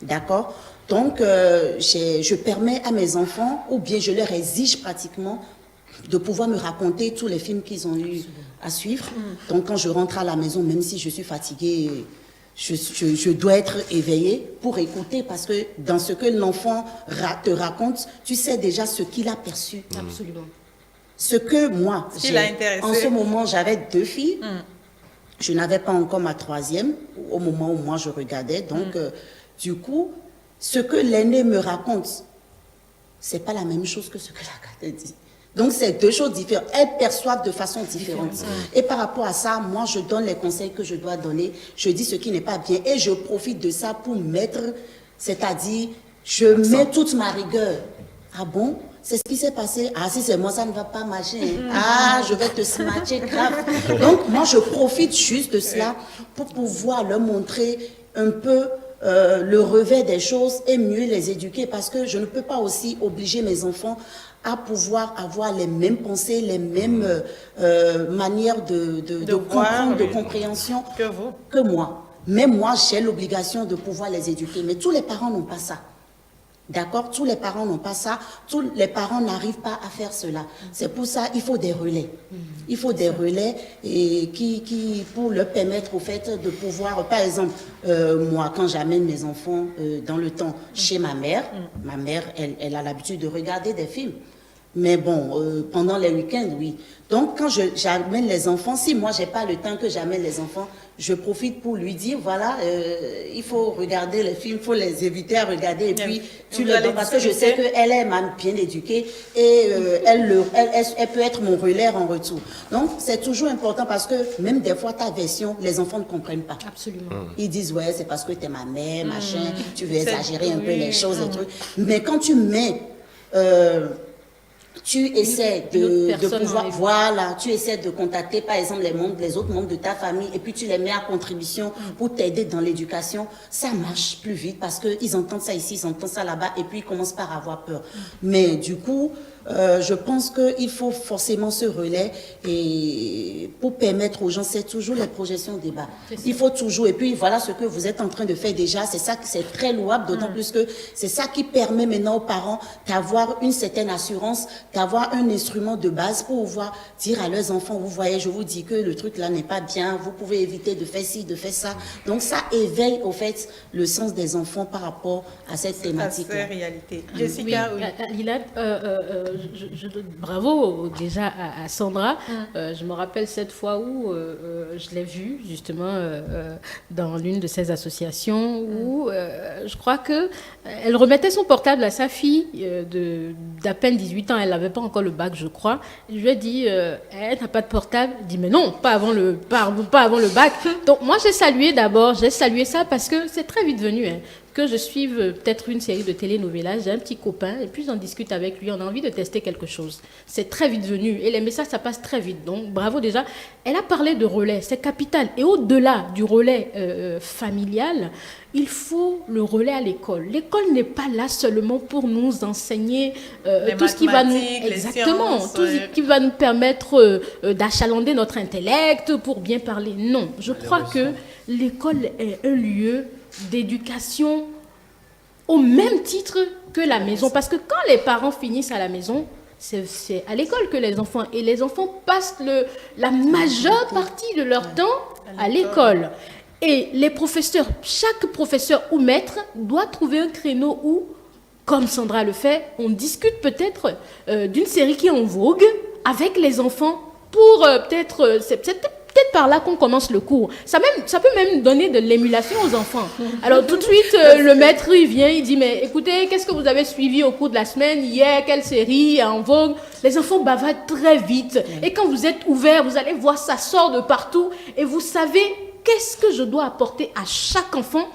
D'accord? Donc, je permets à mes enfants, ou bien je leur exige pratiquement, de pouvoir me raconter tous les films qu'ils ont eu à suivre. Donc, quand je rentre à la maison, même si je suis fatiguée, je dois être éveillée pour écouter, parce que dans ce que l'enfant te raconte, tu sais déjà ce qu'il a perçu. Absolument. Ce que moi, en ce moment, j'avais 2 filles. Je n'avais pas encore ma 3e au moment où moi je regardais. Donc, du coup, ce que l'aîné me raconte, c'est pas la même chose que ce que la cadette dit. Donc, c'est 2 choses différentes. Elles perçoivent de façon différente. Et par rapport à ça, moi, je donne les conseils que je dois donner. Je dis ce qui n'est pas bien. Et je profite de ça pour mettre, c'est-à-dire, je mets toute ma rigueur. Ah bon? C'est ce qui s'est passé. Ah, si c'est moi, ça ne va pas marcher. Ah, je vais te smatcher grave. Donc, moi, je profite juste de cela pour pouvoir leur montrer un peu le revers des choses et mieux les éduquer, parce que je ne peux pas aussi obliger mes enfants à pouvoir avoir les mêmes pensées, les mêmes manières de comprendre, de compréhension que moi. Mais moi, j'ai l'obligation de pouvoir les éduquer. Mais tous les parents n'ont pas ça. D'accord? Tous les parents n'ont pas ça. Tous les parents n'arrivent pas à faire cela. C'est pour ça qu'il faut des relais. Il faut des relais et qui pour leur permettre au fait de pouvoir, par exemple, moi, quand j'amène mes enfants dans le temps chez ma mère, elle a l'habitude de regarder des films. Mais bon, pendant les week-ends, oui. Donc, quand j'amène les enfants, si moi, j'ai pas le temps que j'amène les enfants, je profite pour lui dire, voilà, il faut regarder les films, il faut les éviter à regarder, et puis tu le donnes, parce que je sais qu'elle est bien éduquée, et elle peut être mon relais en retour. Donc, c'est toujours important, parce que même des fois, ta version, les enfants ne comprennent pas. Absolument. Ils disent, ouais, c'est parce que tu es ma mère, machin, tu veux exagérer un peu les choses et trucs. Mais quand tu mets... tu essaies de pouvoir, voilà, tu essaies de contacter par exemple les autres membres de ta famille, et puis tu les mets à contribution pour t'aider dans l'éducation, ça marche plus vite, parce qu'ils entendent ça ici, ils entendent ça là-bas, et puis ils commencent par avoir peur. Mais du coup, je pense qu'il faut forcément ce relais, et pour permettre aux gens, c'est toujours les projections débat. Il faut toujours, et puis voilà ce que vous êtes en train de faire déjà, c'est ça, c'est très louable, d'autant plus que c'est ça qui permet maintenant aux parents d'avoir une certaine assurance, d'avoir un instrument de base pour pouvoir dire à leurs enfants, vous voyez, je vous dis que le truc là n'est pas bien, vous pouvez éviter de faire ci, de faire ça. Donc ça éveille au fait le sens des enfants par rapport à cette thématique. C'est réalité. Jessica, oui. Lilad, bravo déjà à Sandra. Je me rappelle cette fois où je l'ai vue justement dans l'une de ces associations où je crois que elle remettait son portable à sa fille d'à peine 18 ans. Elle n'avait pas encore le bac, je crois. Je lui ai dit, elle n'a pas de portable. Elle dit, mais non, pas avant le bac. Donc moi, j'ai salué ça parce que c'est très vite venu. Que je suive peut-être une série de telenovelas, j'ai un petit copain, et puis j'en discute avec lui, on a envie de tester quelque chose. C'est très vite venu, et les messages, ça passe très vite. Donc, bravo déjà. Elle a parlé de relais, c'est capital. Et au-delà du relais familial, il faut le relais à l'école. L'école n'est pas là seulement pour nous enseigner tout ce qui va nous... Exactement, sciences, tout ce qui va nous permettre d'achalander notre intellect pour bien parler. Non, je crois que l'école est un lieu d'éducation au même titre que la maison. Parce que quand les parents finissent à la maison, c'est à l'école que les enfants... Et les enfants passent la majeure partie de leur temps à l'école. Et les professeurs, chaque professeur ou maître doit trouver un créneau où, comme Sandra le fait, on discute peut-être d'une série qui est en vogue avec les enfants pour peut-être... c'est peut-être par là qu'on commence le cours. Ça peut même donner de l'émulation aux enfants. Alors tout de suite, le maître, il vient, il dit, mais écoutez, qu'est-ce que vous avez suivi au cours de la semaine, hier, quelle série en vogue? Les enfants bavardent très vite. Et quand vous êtes ouvert, vous allez voir, ça sort de partout. Et vous savez, qu'est-ce que je dois apporter à chaque enfant,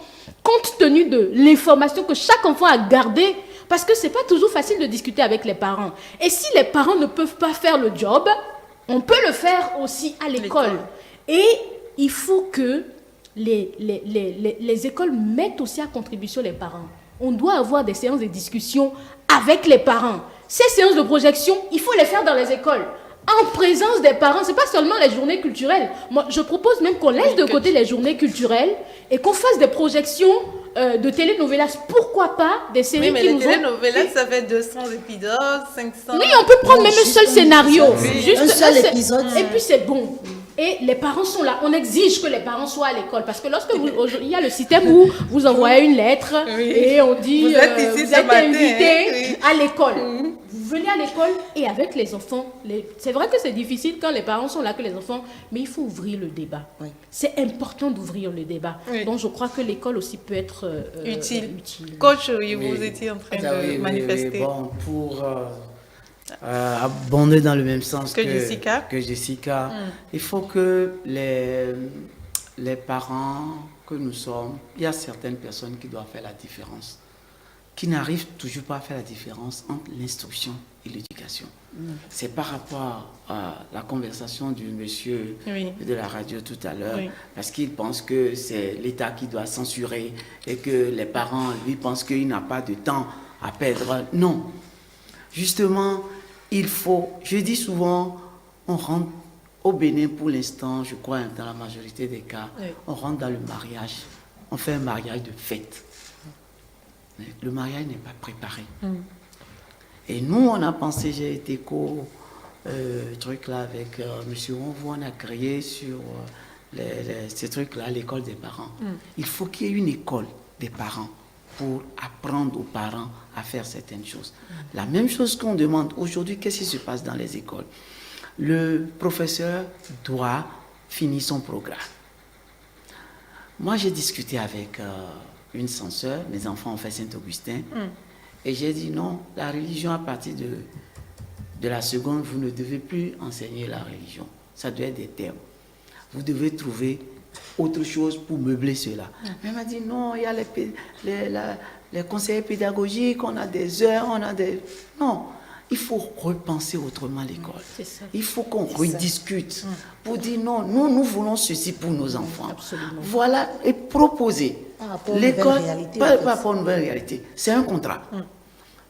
compte tenu de l'information que chaque enfant a gardée? Parce que c'est pas toujours facile de discuter avec les parents. Et si les parents ne peuvent pas faire le job, on peut le faire aussi à l'école. Et il faut que les écoles mettent aussi à contribution les parents. On doit avoir des séances de discussion avec les parents. Ces séances de projection, il faut les faire dans les écoles. En présence des parents, ce n'est pas seulement les journées culturelles. Moi, je propose même qu'on laisse de côté les journées culturelles et qu'on fasse des projections de telenovelas. Pourquoi pas des séries mais qui les nous telenovelas, ça fait 200 épisodes, 500... Oui, on peut prendre même un seul scénario. Juste un seul épisode. Et puis c'est bon. Et les parents sont là. On exige que les parents soient à l'école. Parce que lorsque il y a le système où vous envoyez une lettre et on dit vous êtes ici vous êtes invité oui. à l'école. Vous venez à l'école et avec les enfants. C'est vrai que c'est difficile quand les parents sont là que les enfants, mais il faut ouvrir le débat. Oui. C'est important d'ouvrir le débat. Oui. Donc je crois que l'école aussi peut être utile. Coach, oui, vous Oui. étiez en train Oui, de manifester. oui. Bon, pour abonder dans le même sens Que Jessica. Il faut que les parents que nous sommes, il y a certaines personnes qui doivent faire la différence, qui n'arrivent toujours pas à faire la différence entre l'instruction et l'éducation. C'est par rapport à la conversation du monsieur de la radio tout à l'heure, parce qu'il pense que c'est l'État qui doit censurer et que les parents, lui, pensent qu'il n'a pas de temps à perdre. Non. Justement, il faut, je dis souvent, on rentre au Bénin pour l'instant, je crois, dans la majorité des cas, on rentre dans le mariage. On fait un mariage de fête. Le mariage n'est pas préparé. Et nous, on a pensé, j'ai été truc là avec M. Onvo, on a créé sur ces trucs-là, l'école des parents. Il faut qu'il y ait une école des parents pour apprendre aux parents à faire certaines choses. La même chose qu'on demande aujourd'hui, qu'est-ce qui se passe dans les écoles? Le professeur doit finir son programme. Moi, j'ai discuté avec une censeur, mes enfants ont fait Saint-Augustin, et j'ai dit non, la religion à partir de la seconde, vous ne devez plus enseigner la religion. Ça doit être des termes. Vous devez trouver autre chose pour meubler cela. Mais elle m'a dit non, il y a les conseillers pédagogiques, on a des heures, on a des... Non, il faut repenser autrement l'école. Il faut qu'on rediscute pour dire non, nous voulons ceci pour nos enfants. Absolument. Voilà, et proposer. L'école, pas pour une nouvelle réalité, c'est un contrat.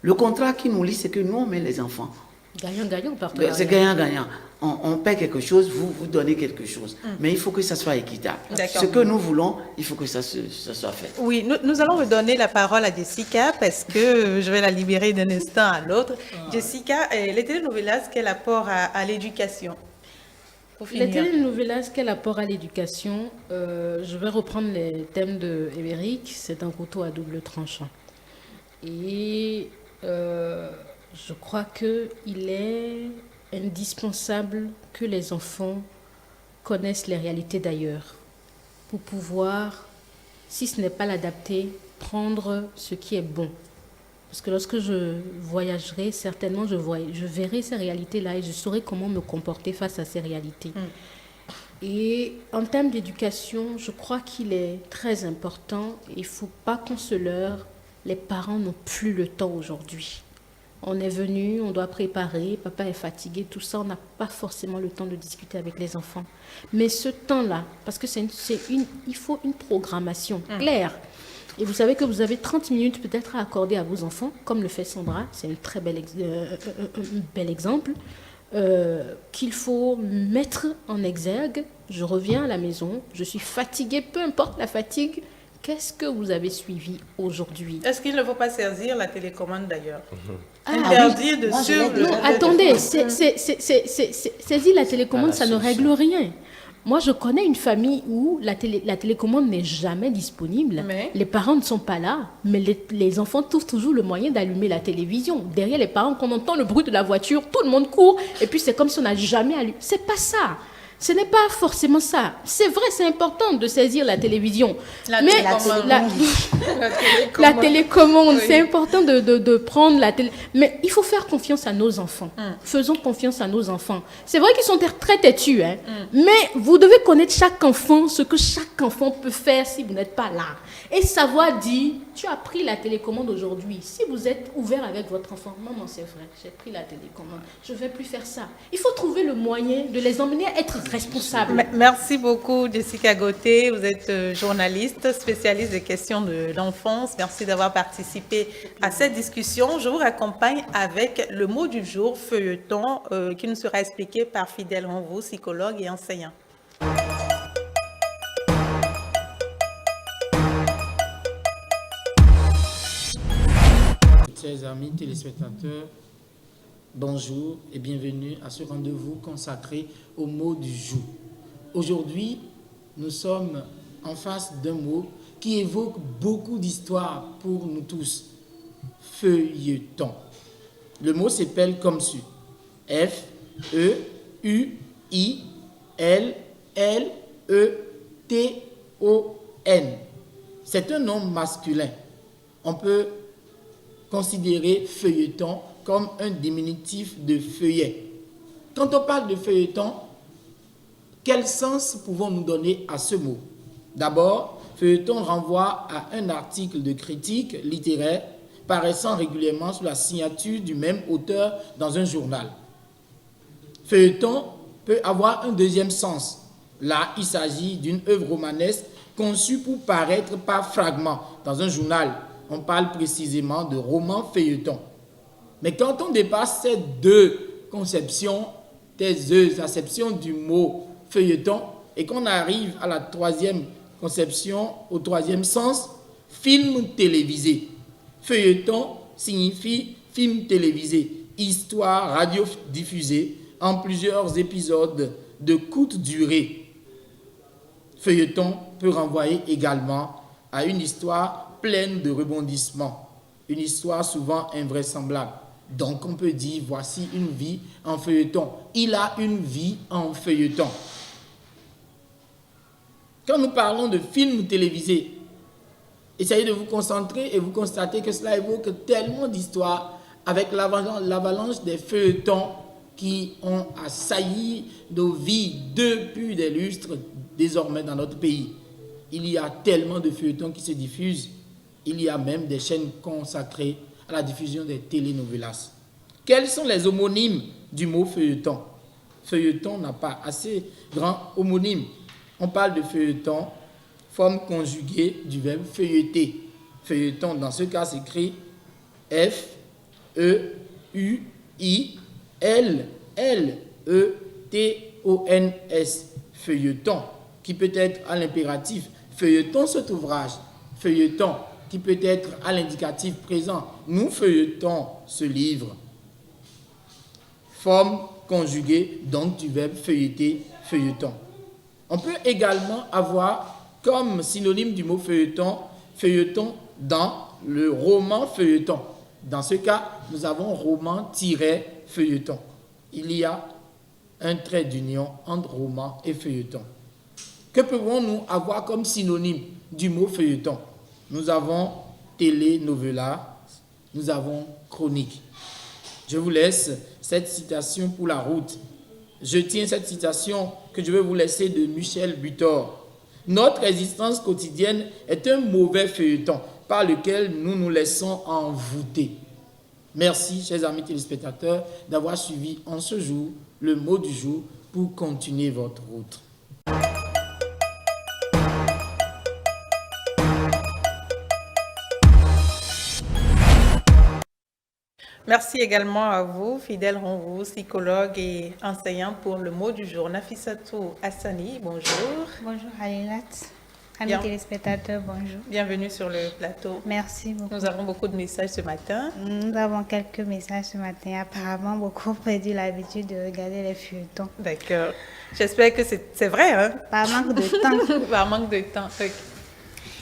Le contrat qui nous lie, c'est que nous, on met les enfants. Gagnant-gagnant, partenariat. C'est gagnant-gagnant. On paie quelque chose, vous donnez quelque chose. Mais il faut que ça soit équitable. Ce que nous voulons, il faut que ça soit fait. Oui, nous allons redonner la parole à Jessica parce que je vais la libérer d'un instant à l'autre. Jessica, les telenovelas, quel apport à l'éducation? Les telenovelas, quel apport à l'éducation? Je vais reprendre les thèmes de Émeric. C'est un couteau à double tranchant. Et je crois qu'il est indispensable que les enfants connaissent les réalités d'ailleurs pour pouvoir, si ce n'est pas l'adapter, prendre ce qui est bon. Parce que lorsque je voyagerai, certainement je verrai ces réalités-là et je saurai comment me comporter face à ces réalités. Et en termes d'éducation, je crois qu'il est très important. Il ne faut pas qu'on se leurre. Les parents n'ont plus le temps aujourd'hui. On est venu, on doit préparer, papa est fatigué, tout ça, on n'a pas forcément le temps de discuter avec les enfants. Mais ce temps-là, parce que il faut une programmation claire. Et vous savez que vous avez 30 minutes peut-être à accorder à vos enfants, comme le fait Sandra, c'est un très bel exemple, qu'il faut mettre en exergue. Je reviens à la maison, je suis fatiguée, peu importe la fatigue. Qu'est-ce que vous avez suivi aujourd'hui? Est-ce qu'il ne faut pas saisir la télécommande d'ailleurs? Interdire de suivre... Non, attendez, saisir la télécommande, ça ne règle rien. Moi, je connais une famille où la télécommande n'est jamais disponible. Les parents ne sont pas là, mais les enfants trouvent toujours le moyen d'allumer la télévision. Derrière les parents, quand on entend le bruit de la voiture, tout le monde court, et puis c'est comme si on n'a jamais allumé. C'est pas ça. Ce n'est pas forcément ça. C'est vrai, c'est important de saisir la télévision. La télécommande, oui. C'est important de prendre la télé. Mais il faut faire confiance à nos enfants. Faisons confiance à nos enfants. C'est vrai qu'ils sont très têtus, hein. Mais vous devez connaître chaque enfant, ce que chaque enfant peut faire si vous n'êtes pas là. Et savoir dire, tu as pris la télécommande aujourd'hui. Si vous êtes ouvert avec votre enfant, maman, c'est vrai, j'ai pris la télécommande, je ne vais plus faire ça. Il faut trouver le moyen de les emmener à être responsables. Merci beaucoup, Jessica Gauthier. Vous êtes journaliste, spécialiste des questions de l'enfance. Merci d'avoir participé à cette discussion. Je vous raccompagne avec le mot du jour, feuilleton, qui nous sera expliqué par Fidèle Ronvaux, psychologue et enseignant. Chers amis téléspectateurs, bonjour et bienvenue à ce rendez-vous consacré au mot du jour. Aujourd'hui, nous sommes en face d'un mot qui évoque beaucoup d'histoires pour nous tous. Feuilleton. Le mot s'appelle comme suit. F-E-U-I-L-L-E-T-O-N. C'est un nom masculin. On peut considérer feuilleton comme un diminutif de feuillet. Quand on parle de feuilleton, quel sens pouvons-nous donner à ce mot? D'abord, feuilleton renvoie à un article de critique littéraire paraissant régulièrement sous la signature du même auteur dans un journal. Feuilleton peut avoir un deuxième sens. Là, il s'agit d'une œuvre romanesque conçue pour paraître par fragments dans un journal. On parle précisément de roman feuilleton. Mais quand on dépasse ces deux conceptions, des acceptions du mot feuilleton, et qu'on arrive à la troisième conception, au troisième sens, film télévisé. Feuilleton signifie film télévisé, histoire radiodiffusée en plusieurs épisodes de courte durée. Feuilleton peut renvoyer également à une histoire pleine de rebondissements, une histoire souvent invraisemblable. Donc on peut dire, voici une vie en feuilleton. Il a une vie en feuilleton. Quand nous parlons de films télévisés, essayez de vous concentrer et vous constatez que cela évoque tellement d'histoires avec l'avalanche des feuilletons qui ont assailli nos vies depuis des lustres désormais dans notre pays. Il y a tellement de feuilletons qui se diffusent. Il y a même des chaînes consacrées à la diffusion des telenovelas. Quels sont les homonymes du mot feuilleton? Feuilleton n'a pas assez grand homonyme. On parle de feuilleton, forme conjuguée du verbe feuilleter. Feuilleton, dans ce cas, s'écrit F-E-U-I-L-L-E-T-O-N-S. Feuilleton, qui peut être à l'impératif. Feuilletons cet ouvrage. Feuilleton, qui peut être à l'indicatif présent. Nous feuilletons ce livre. Forme conjuguée, donc du verbe feuilleter, feuilleton. On peut également avoir comme synonyme du mot feuilleton, feuilleton dans le roman feuilleton. Dans ce cas, nous avons roman-feuilleton. Il y a un trait d'union entre roman et feuilleton. Que pouvons-nous avoir comme synonyme du mot feuilleton? Nous avons télénovela, nous avons chronique. Je vous laisse cette citation pour la route. Je tiens cette citation que je vais vous laisser de Michel Butor. Notre existence quotidienne est un mauvais feuilleton par lequel nous nous laissons envoûter. Merci, chers amis téléspectateurs, d'avoir suivi en ce jour le mot du jour pour continuer votre route. Merci également à vous, Fidèle Ronvaux, psychologue et enseignant pour le mot du jour. Nafissatou Hassani, bonjour. Bonjour Halilat. Amis téléspectateurs, bonjour. Bienvenue sur le plateau. Merci beaucoup. Nous avons beaucoup de messages ce matin. Nous avons quelques messages ce matin. Apparemment, beaucoup ont perdu l'habitude de regarder les feuilletons. D'accord. J'espère que c'est vrai, hein? Par manque de temps. Par manque de temps, ok.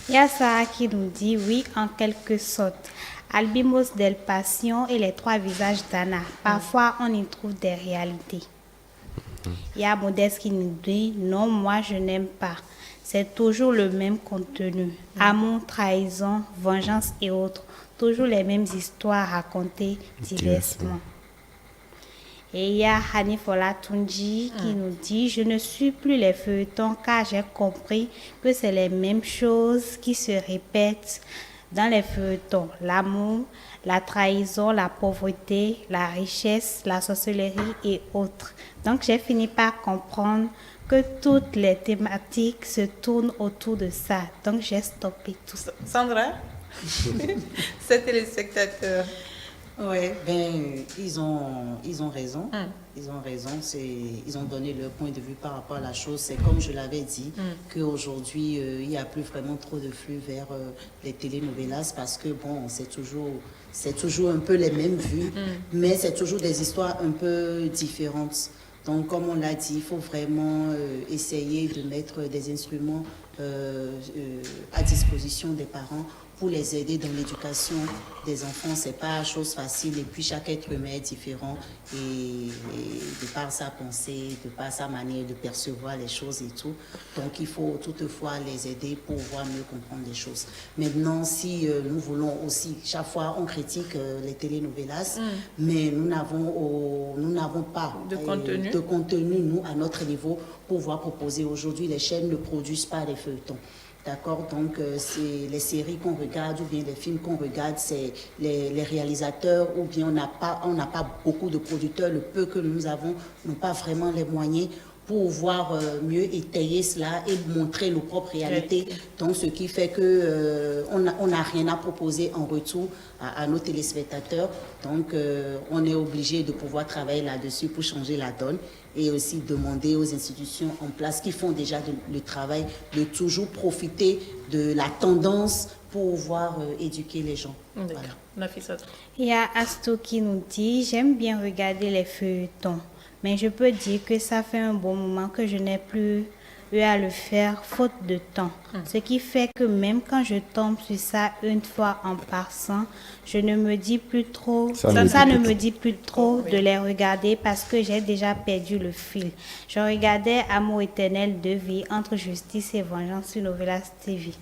Il y a Sarah qui nous dit oui, en quelque sorte. Albimos del Passion et les trois visages d'Anna. Parfois, on y trouve des réalités. Il y a Modeste qui nous dit non, moi je n'aime pas. C'est toujours le même contenu. Amour, trahison, vengeance et autres. Toujours les mêmes histoires racontées diversement. Et il y a Hanifola Tunji qui nous dit je ne suis plus les feuilletons car j'ai compris que c'est les mêmes choses qui se répètent Dans les feuilletons, l'amour, la trahison, la pauvreté, la richesse, la sorcellerie et autres. Donc j'ai fini par comprendre que toutes les thématiques se tournent autour de ça. Donc j'ai stoppé tout ça. Sandra, ces téléspectateurs. Oui, ils ont raison. Ils ont raison. Ils ont donné leur point de vue par rapport à la chose. C'est comme je l'avais dit, qu'aujourd'hui, il n'y a plus vraiment trop de flux vers les telenovelas parce que, bon, c'est toujours un peu les mêmes vues, mais c'est toujours des histoires un peu différentes. Donc, comme on l'a dit, il faut vraiment essayer de mettre des instruments à disposition des parents pour les aider dans l'éducation des enfants. C'est pas chose facile et puis chaque être humain est différent et de par sa pensée, de par sa manière de percevoir les choses et tout. Donc il faut toutefois les aider pour pouvoir mieux comprendre les choses. Maintenant, si nous voulons aussi, chaque fois on critique les telenovelas, mais nous n'avons pas de contenu, nous, à notre niveau, pour pouvoir proposer. Aujourd'hui, les chaînes ne produisent pas les feuilletons. D'accord, donc c'est les séries qu'on regarde ou bien les films qu'on regarde, c'est les réalisateurs ou bien on n'a pas beaucoup de producteurs. Le peu que nous avons n'ont pas vraiment les moyens pour pouvoir mieux étayer cela et montrer nos propres réalités. Donc ce qui fait que on n'a rien à proposer en retour à nos téléspectateurs. Donc on est obligé de pouvoir travailler là-dessus pour changer la donne. Et aussi demander aux institutions en place qui font déjà le travail de toujours profiter de la tendance pour pouvoir éduquer les gens. Voilà. Il y a Astou qui nous dit « J'aime bien regarder les feuilletons, mais je peux dire que ça fait un bon moment que je n'ai plus eu à le faire faute de temps. Ce qui fait que même quand je tombe sur ça une fois en passant, je ne me dis plus trop, ça ne me dit plus trop de les regarder parce que j'ai déjà perdu le fil. Je regardais Amour éternel de vie entre justice et vengeance sur Novelas TV.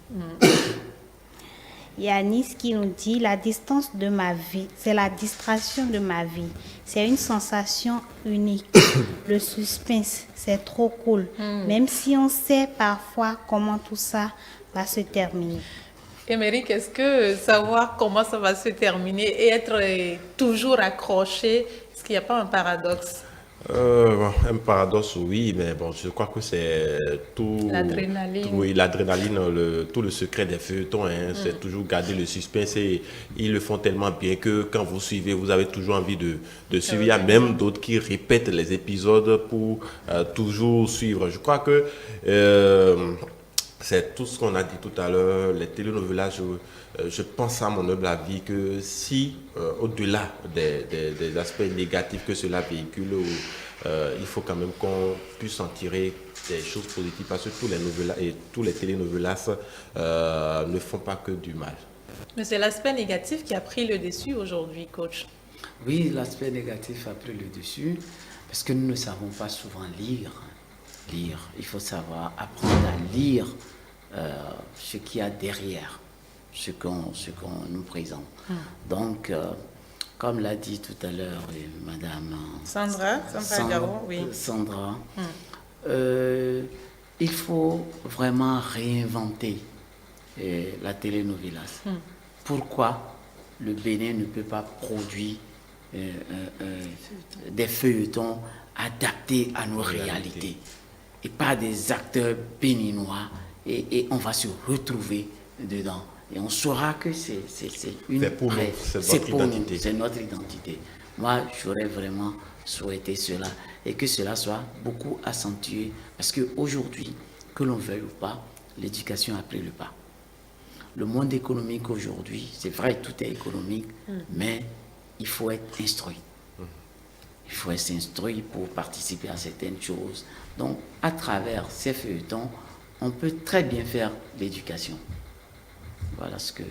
Yanis qui nous dit la distance de ma vie, c'est la distraction de ma vie. C'est une sensation unique. Le suspense, c'est trop cool. Même si on sait parfois comment tout ça va se terminer. Émeric, est-ce que savoir comment ça va se terminer et être toujours accroché, est-ce qu'il n'y a pas un paradoxe? Un paradoxe, oui, mais bon, je crois que c'est tout. L'adrénaline. Oui, l'adrénaline, tout le secret des feuilletons, c'est toujours garder le suspense et ils le font tellement bien que quand vous suivez, vous avez toujours envie de suivre. Il y a même d'autres qui répètent les épisodes pour toujours suivre. Je crois que c'est tout ce qu'on a dit tout à l'heure, les telenovelas. Je pense à mon humble avis que si, au-delà des aspects négatifs que cela véhicule, il faut quand même qu'on puisse en tirer des choses positives parce que tous les telenovelas ne font pas que du mal. Mais c'est l'aspect négatif qui a pris le dessus aujourd'hui, coach. Oui, l'aspect négatif a pris le dessus parce que nous ne savons pas souvent lire. Il faut savoir apprendre à lire ce qu'il y a derrière. Ce qu'on nous présente. Donc, comme l'a dit tout à l'heure Madame Sandra Garo, oui. Sandra, il faut vraiment réinventer la telenovelas. Pourquoi le Bénin ne peut pas produire des feuilletons adaptés à nos réalités et pas des acteurs béninois et on va se retrouver dedans. Et on saura que c'est notre identité. Moi, j'aurais vraiment souhaité cela et que cela soit beaucoup accentué parce qu'aujourd'hui, que l'on veuille ou pas, l'éducation a pris le pas. Le monde économique aujourd'hui, c'est vrai, tout est économique, mais il faut être instruit. Il faut être instruit pour participer à certaines choses. Donc, à travers ces feuilletons, on peut très bien faire l'éducation. Voilà ce que...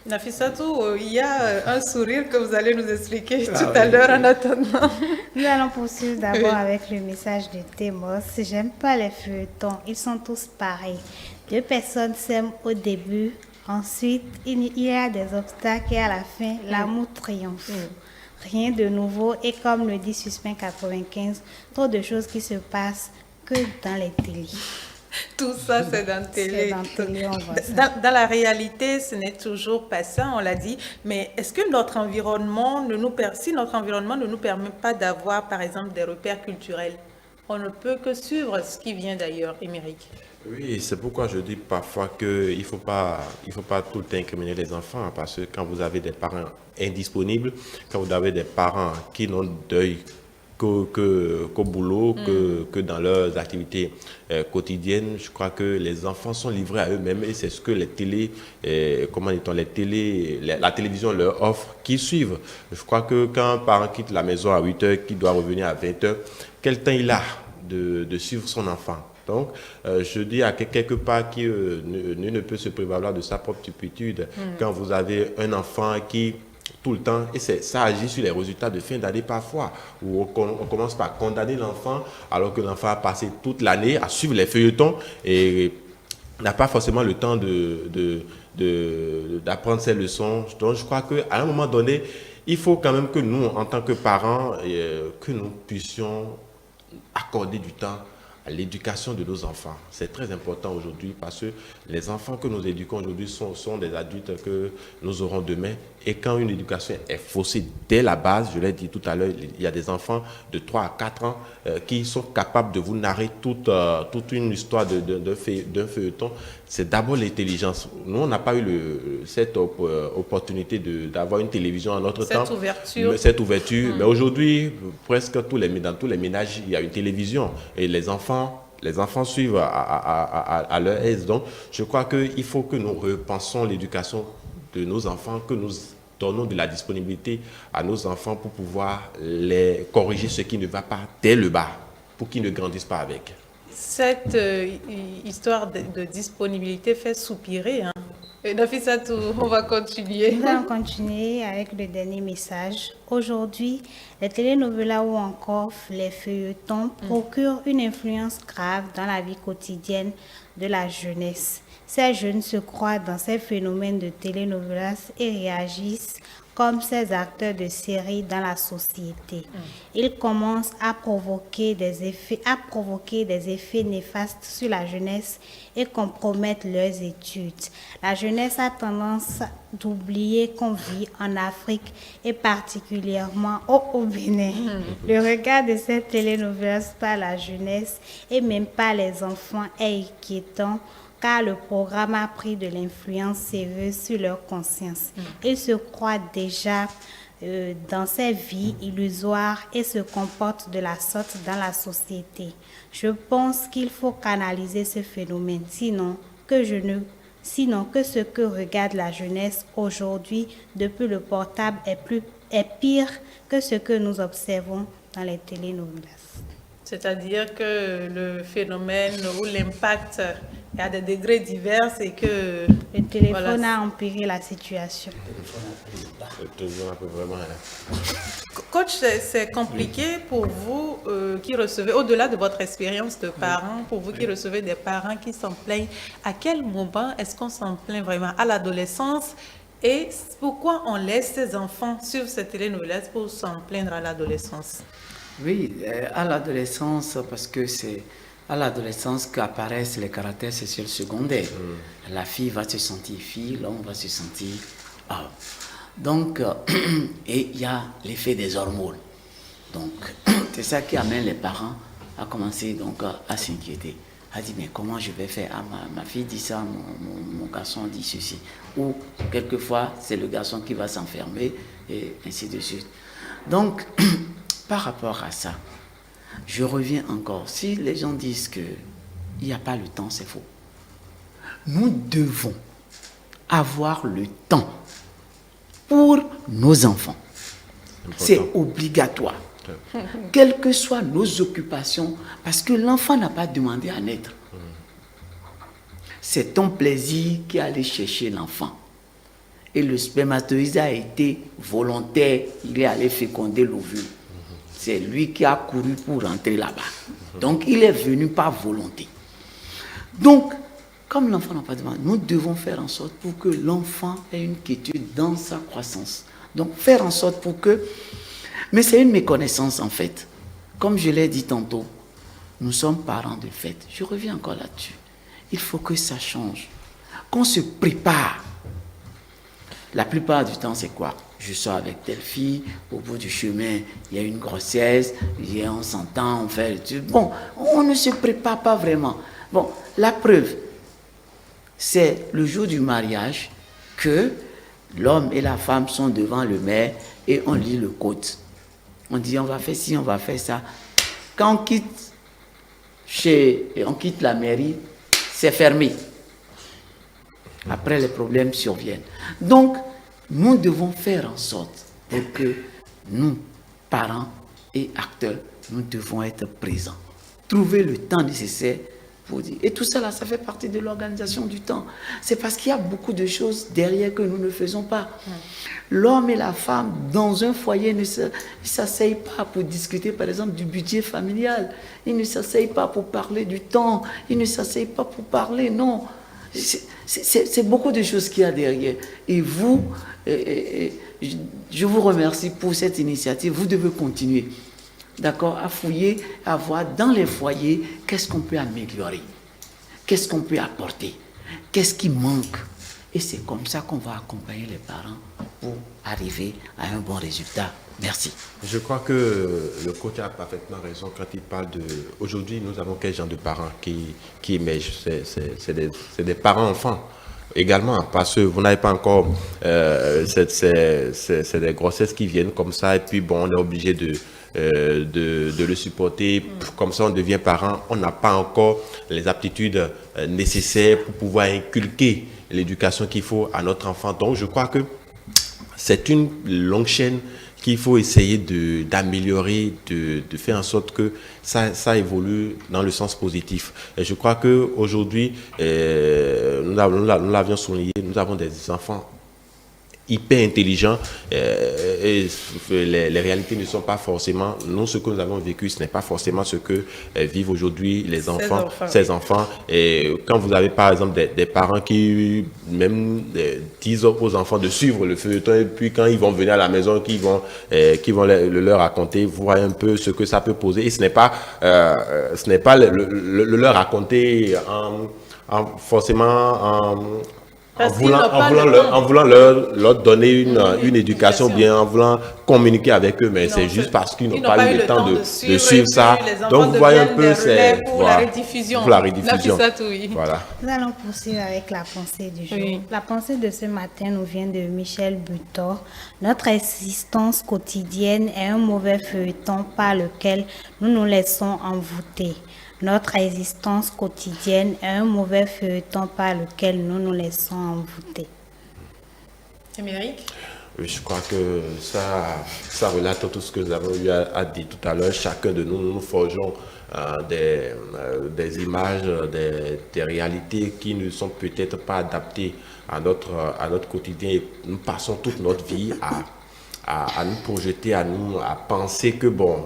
Nafissatou, il y a un sourire que vous allez nous expliquer tout à l'heure en attendant. Nous allons poursuivre d'abord avec le message de Témos. J'aime pas les feuilletons, ils sont tous pareils. Deux personnes s'aiment au début, ensuite il y a des obstacles et à la fin, l'amour triomphe. Rien de nouveau et comme le dit Suspect 95, trop de choses qui se passent que dans les télés. Tout ça, c'est dans la télé. On voit ça. Dans la réalité, ce n'est toujours pas ça, on l'a dit. Mais est-ce que notre environnement si notre environnement ne nous permet pas d'avoir, par exemple, des repères culturels, on ne peut que suivre ce qui vient d'ailleurs, Émeric. Oui, c'est pourquoi je dis parfois qu'il ne faut pas tout le temps incriminer les enfants, parce que quand vous avez des parents indisponibles, quand vous avez des parents qui n'ont d'œil qu'au boulot, que dans leurs activités quotidiennes, je crois que les enfants sont livrés à eux-mêmes et c'est ce que la télévision leur offre, qu'ils suivent. Je crois que quand un parent quitte la maison à 8 h, qu'il doit revenir à 20 h, quel temps il a de suivre son enfant? Donc, je dis à quelque part qu'il ne peut se prévaloir de sa propre turpitude. Quand vous avez un enfant qui, tout le temps, et ça agit sur les résultats de fin d'année parfois, où on commence par condamner l'enfant, alors que l'enfant a passé toute l'année à suivre les feuilletons et n'a pas forcément le temps d'apprendre ses leçons. Donc, je crois qu'à un moment donné, il faut quand même que nous, en tant que parents, que nous puissions accorder du temps à l'éducation de nos enfants. C'est très important aujourd'hui parce que les enfants que nous éduquons aujourd'hui sont des adultes que nous aurons demain. Et quand une éducation est faussée dès la base, je l'ai dit tout à l'heure, il y a des enfants de 3 à 4 ans qui sont capables de vous narrer toute une histoire d'un feuilleton. C'est d'abord l'intelligence. Nous, on n'a pas eu cette opportunité d'avoir une télévision en notre temps. Cette ouverture. Mais aujourd'hui, presque dans tous les ménages, il y a une télévision. Et les enfants suivent à leur aise. Donc, je crois qu'il faut que nous repensons l'éducation de nos enfants, que nous donnons de la disponibilité à nos enfants pour pouvoir les corriger ce qui ne va pas dès le bas, pour qu'ils ne grandissent pas avec. Cette histoire de disponibilité fait soupirer. Nafissatou, on va continuer. Nous allons continuer avec le dernier message. Aujourd'hui, les télénovelas ou encore les feuilletons procurent une influence grave dans la vie quotidienne de la jeunesse. Ces jeunes se croient dans ces phénomènes de télénovelas et réagissent comme ces acteurs de série dans la société. Ils commencent à provoquer des effets néfastes sur la jeunesse et compromettent leurs études. La jeunesse a tendance d'oublier qu'on vit en Afrique et particulièrement au Bénin. Le regard de cette télénovelas par la jeunesse et même par les enfants est inquiétant, car le programme a pris de l'influence sévère sur leur conscience. Ils se croient déjà dans ces vies illusoires et se comportent de la sorte dans la société. Je pense qu'il faut canaliser ce phénomène, sinon que ce que regarde la jeunesse aujourd'hui depuis le portable est pire que ce que nous observons dans les télénovelas. C'est-à-dire que le phénomène ou l'impact est à des degrés divers et que le téléphone a empiré la situation. Coach, c'est compliqué pour vous qui recevez, au-delà de votre expérience de parent, pour vous qui recevez des parents qui s'en plaignent, à quel moment est-ce qu'on s'en plaint vraiment? À l'adolescence? Et pourquoi on laisse ces enfants suivre ces télénovelas pour s'en plaindre à l'adolescence? Oui, à l'adolescence, parce que c'est à l'adolescence qu'apparaissent les caractères sexuels secondaires. La fille va se sentir fille, l'homme va se sentir homme. Donc, et il y a l'effet des hormones. Donc, c'est ça qui amène les parents à commencer donc à s'inquiéter. À dire, mais comment je vais faire? Ma fille dit ça, mon garçon dit ceci. Ou quelquefois, c'est le garçon qui va s'enfermer et ainsi de suite. Donc, par rapport à ça, je reviens encore. Si les gens disent qu'il n'y a pas le temps, c'est faux. Nous devons avoir le temps pour nos enfants. C'est obligatoire. Quelles que soient nos occupations, parce que l'enfant n'a pas demandé à naître. C'est ton plaisir qui est allé chercher l'enfant. Et le spermatozoïde a été volontaire, il est allé féconder l'ovule. C'est lui qui a couru pour rentrer là-bas. Donc, il est venu par volonté. Donc, comme l'enfant n'a pas demandé, nous devons faire en sorte pour que l'enfant ait une quiétude dans sa croissance. Donc, faire en sorte pour que... Mais c'est une méconnaissance, en fait. Comme je l'ai dit tantôt, Nous sommes parents de fait. Je reviens encore là-dessus. Il faut que ça change. Qu'on se prépare. La plupart du temps, c'est quoi? Je sors avec telle fille, au bout du chemin, il y a une grossesse, on s'entend, on fait... Bon, on ne se prépare pas vraiment. Bon, la preuve, c'est le jour du mariage que l'homme et la femme sont devant le maire et on lit le code. On dit, on va faire ci, on va faire ça. Quand on quitte la mairie, c'est fermé. Après, les problèmes surviennent. Donc, nous devons faire en sorte pour que nous, parents et acteurs, nous devons être présents. Trouver le temps nécessaire pour dire. Et tout ça, là, ça fait partie de l'organisation du temps. C'est parce qu'il y a beaucoup de choses derrière que nous ne faisons pas. L'homme et la femme, dans un foyer, ne s'asseyent pas pour discuter, par exemple, du budget familial. Ils ne s'asseyent pas pour parler du temps. Ils ne s'asseyent pas pour parler, non. C'est beaucoup de choses qu'il y a derrière. Et vous, je vous remercie pour cette initiative. Vous devez continuer, d'accord, à fouiller, à voir dans les foyers qu'est-ce qu'on peut améliorer, qu'est-ce qu'on peut apporter, qu'est-ce qui manque. Et c'est comme ça qu'on va accompagner les parents pour arriver à un bon résultat. Merci. Je crois que le coach a parfaitement raison quand il parle de... Aujourd'hui, nous avons quel genre de parents qui émergent? C'est des parents-enfants également, parce que vous n'avez pas encore... c'est des grossesses qui viennent comme ça, et puis bon, on est obligé de le supporter. Comme ça, on devient parent. On n'a pas encore les aptitudes nécessaires pour pouvoir inculquer l'éducation qu'il faut à notre enfant. Donc, je crois que c'est une longue chaîne qu'il faut essayer d'améliorer, de faire en sorte que ça évolue dans le sens positif. Et je crois qu'aujourd'hui, nous l'avions souligné, nous avons des enfants hyper intelligents et les réalités ne sont pas forcément, nous ce que nous avons vécu, ce n'est pas forcément ce que vivent aujourd'hui les enfants, ces enfants. Et quand vous avez par exemple des parents qui même disent aux enfants de suivre le feuilleton, et puis quand ils vont venir à la maison, qui vont le leur raconter, vous voyez un peu ce que ça peut poser. Et ce n'est pas le leur raconter en voulant leur donner une éducation, bien en voulant communiquer avec eux, mais c'est juste parce qu'ils n'ont pas eu le temps de suivre ça. Donc, vous voyez un peu, c'est pour la rediffusion. Voilà. Nous allons poursuivre avec la pensée du jour. Oui. La pensée de ce matin nous vient de Michel Butor. Notre existence quotidienne est un mauvais feuilleton par lequel nous nous laissons envoûter. Notre existence quotidienne est un mauvais feuilleton par lequel nous nous laissons envoûter. Émeric? Oui, je crois que ça relate tout ce que nous avons eu à dire tout à l'heure. Chacun de nous forgeons des images, des réalités qui ne sont peut-être pas adaptées à notre quotidien. Et nous passons toute notre vie à nous projeter, à penser que bon,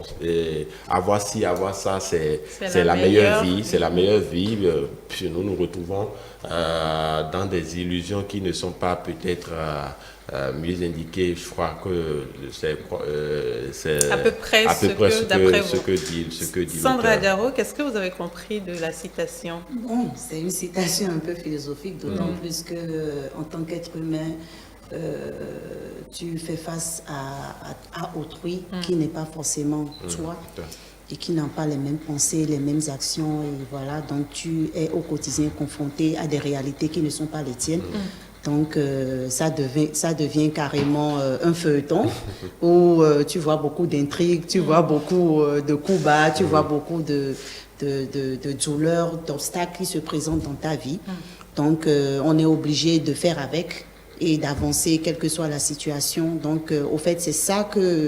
avoir ci, avoir ça, c'est la meilleure vie, c'est la meilleure vie. Puis nous nous retrouvons dans des illusions qui ne sont pas peut-être mieux indiquées. Je crois que c'est à peu près ce que dit Sandra Diaro, qu'est-ce que vous avez compris de la citation? Bon, c'est une citation un peu philosophique, d'autant plus que en tant qu'être humain, tu fais face à autrui qui n'est pas forcément toi et qui n'a pas les mêmes pensées, les mêmes actions, et voilà, donc tu es au quotidien confronté à des réalités qui ne sont pas les tiennes. Donc ça devient carrément un feuilleton où tu vois beaucoup d'intrigues, tu vois beaucoup de coups bas, tu vois beaucoup de douleurs, d'obstacles qui se présentent dans ta vie. Donc on est obligé de faire avec et d'avancer quelle que soit la situation. Donc au fait, c'est ça que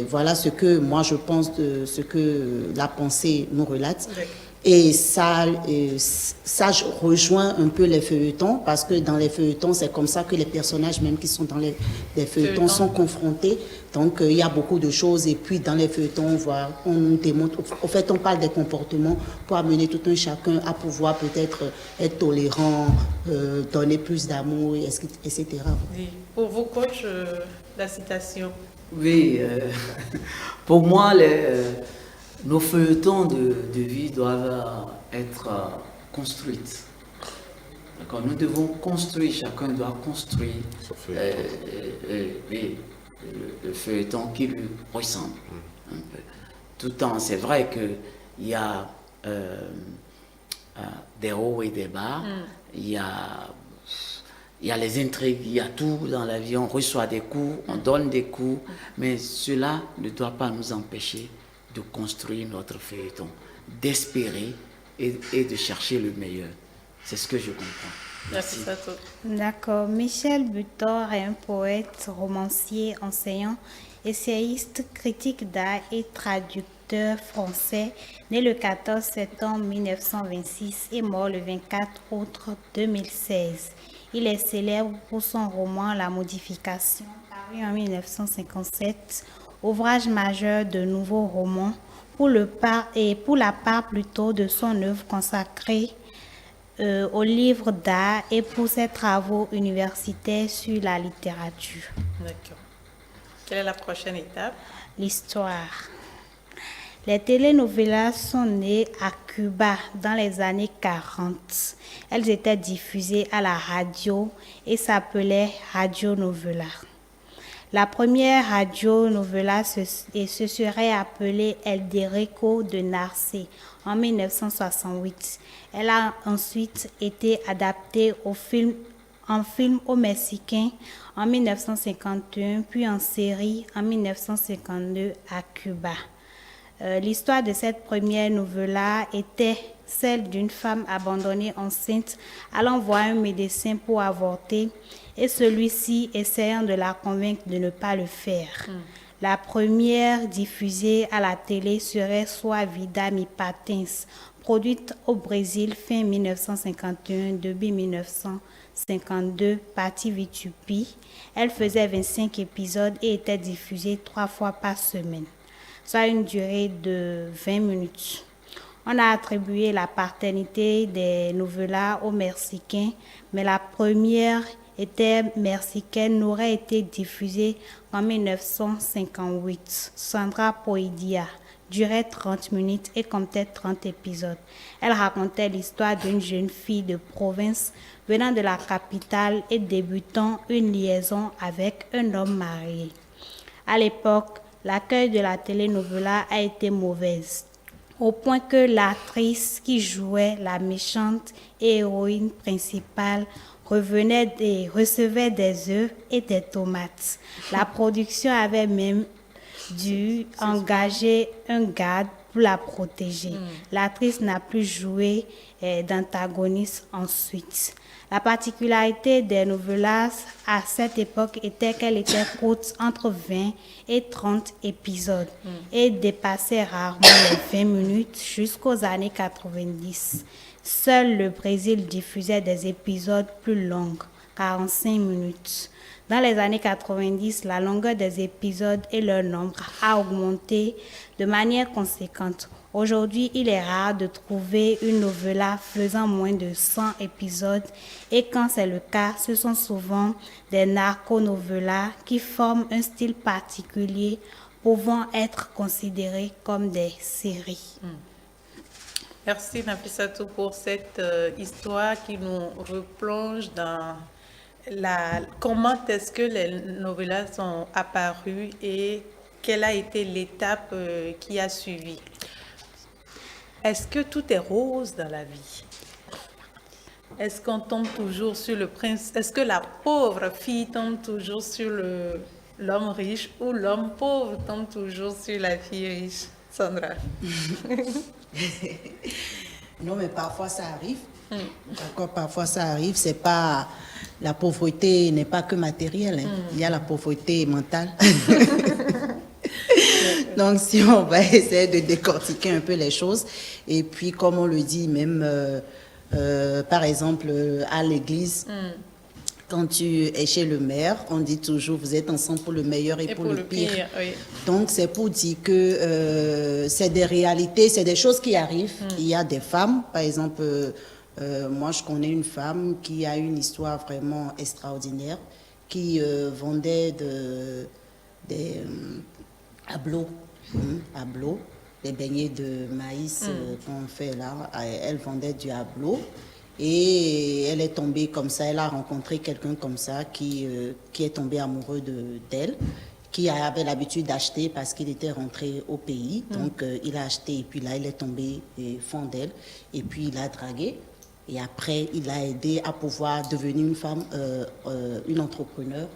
voilà ce que moi je pense de ce que la pensée nous relate. Et ça je rejoins un peu les feuilletons, parce que dans les feuilletons, c'est comme ça que les personnages même qui sont dans les feuilletons sont confrontés. Donc, il y a beaucoup de choses. Et puis, dans les feuilletons, on nous démontre... Au fait, on parle des comportements pour amener tout un chacun à pouvoir peut-être être tolérant, donner plus d'amour, etc. Oui. Pour vous, coach, la citation? Oui, pour moi, Nos feuilletons de vie doivent être construits. D'accord. Nous devons construire, chacun doit construire le feuilleton qui lui ressemble. Un peu. Tout le temps, c'est vrai qu'il y a des hauts et des bas, il y a les intrigues, il y a tout dans la vie, on reçoit des coups, on donne des coups, mais cela ne doit pas nous empêcher de construire notre feuilleton, d'espérer et de chercher le meilleur. C'est ce que je comprends. Merci Sato. D'accord. Michel Butor est un poète, romancier, enseignant, essayiste, critique d'art et traducteur français, né le 14 septembre 1926 et mort le 24 août 2016. Il est célèbre pour son roman La Modification, paru en 1957, ouvrage majeur de nouveaux romans pour la part plutôt de son œuvre consacrée au livre d'art et pour ses travaux universitaires sur la littérature. D'accord. Quelle est la prochaine étape? L'histoire. Les telenovelas sont nées à Cuba dans les années 40. Elles étaient diffusées à la radio et s'appelaient radionovelas. La première radionovela se serait appelée El Derecho de Narcé en 1968. Elle a ensuite été adaptée en film au mexicain en 1951, puis en série en 1952 à Cuba. L'histoire de cette première novella était celle d'une femme abandonnée enceinte allant voir un médecin pour avorter et celui-ci essayant de la convaincre de ne pas le faire. La première diffusée à la télé serait Sua Vida Mi Patins, produite au Brésil fin 1951, début 1952 par TV Tupi. Elle faisait 25 épisodes et était diffusée 3 fois par semaine. Ça a une durée de 20 minutes. On a attribué la paternité des novellas aux Mexicains, mais la première était mexicaine, n'aurait été diffusée en 1958. Sandra Poidia durait 30 minutes et comptait 30 épisodes. Elle racontait l'histoire d'une jeune fille de province venant de la capitale et débutant une liaison avec un homme marié. À l'époque, l'accueil de la telenovela a été mauvaise, au point que l'actrice qui jouait la méchante et héroïne principale recevait des œufs et des tomates. La production avait même dû engager un garde pour la protéger. L'actrice n'a plus joué d'antagoniste ensuite. La particularité des novelas à cette époque était qu'elles étaient courtes entre 20 et 30 épisodes et dépassaient rarement les 20 minutes jusqu'aux années 90. Seul le Brésil diffusait des épisodes plus longs, 45 minutes. Dans les années 90, la longueur des épisodes et leur nombre a augmenté de manière conséquente. Aujourd'hui, il est rare de trouver une novella faisant moins de 100 épisodes et quand c'est le cas, ce sont souvent des narconovelas qui forment un style particulier pouvant être considérés comme des séries. Merci Nafissatou pour cette histoire qui nous replonge dans comment est-ce que les novellas sont apparues et quelle a été l'étape qui a suivi. Est-ce que tout est rose dans la vie? Est-ce qu'on tombe toujours sur le prince? Est-ce que la pauvre fille tombe toujours sur l'homme riche ou l'homme pauvre tombe toujours sur la fille riche? Sandra. Non, mais parfois ça arrive. D'accord, parfois ça arrive. C'est pas la pauvreté n'est pas que matérielle. Il y a la pauvreté mentale. Donc, si on va essayer de décortiquer un peu les choses, et puis comme on le dit même, par exemple, à l'église, quand tu es chez le maire, on dit toujours, vous êtes ensemble pour le meilleur et pour le pire. Oui. Donc, c'est pour dire que c'est des réalités, c'est des choses qui arrivent. Il y a des femmes, par exemple, moi je connais une femme qui a une histoire vraiment extraordinaire, qui vendait des ablos. des beignets de maïs qu'on fait là. Elle vendait du hablo. Et elle est tombée comme ça, elle a rencontré quelqu'un comme ça qui est tombé amoureux d'elle, qui avait l'habitude d'acheter parce qu'il était rentré au pays. Donc, il a acheté et puis là, il est tombé fond d'elle. Et puis, il a dragué. Et après, il l'a aidé à pouvoir devenir une femme, une entrepreneur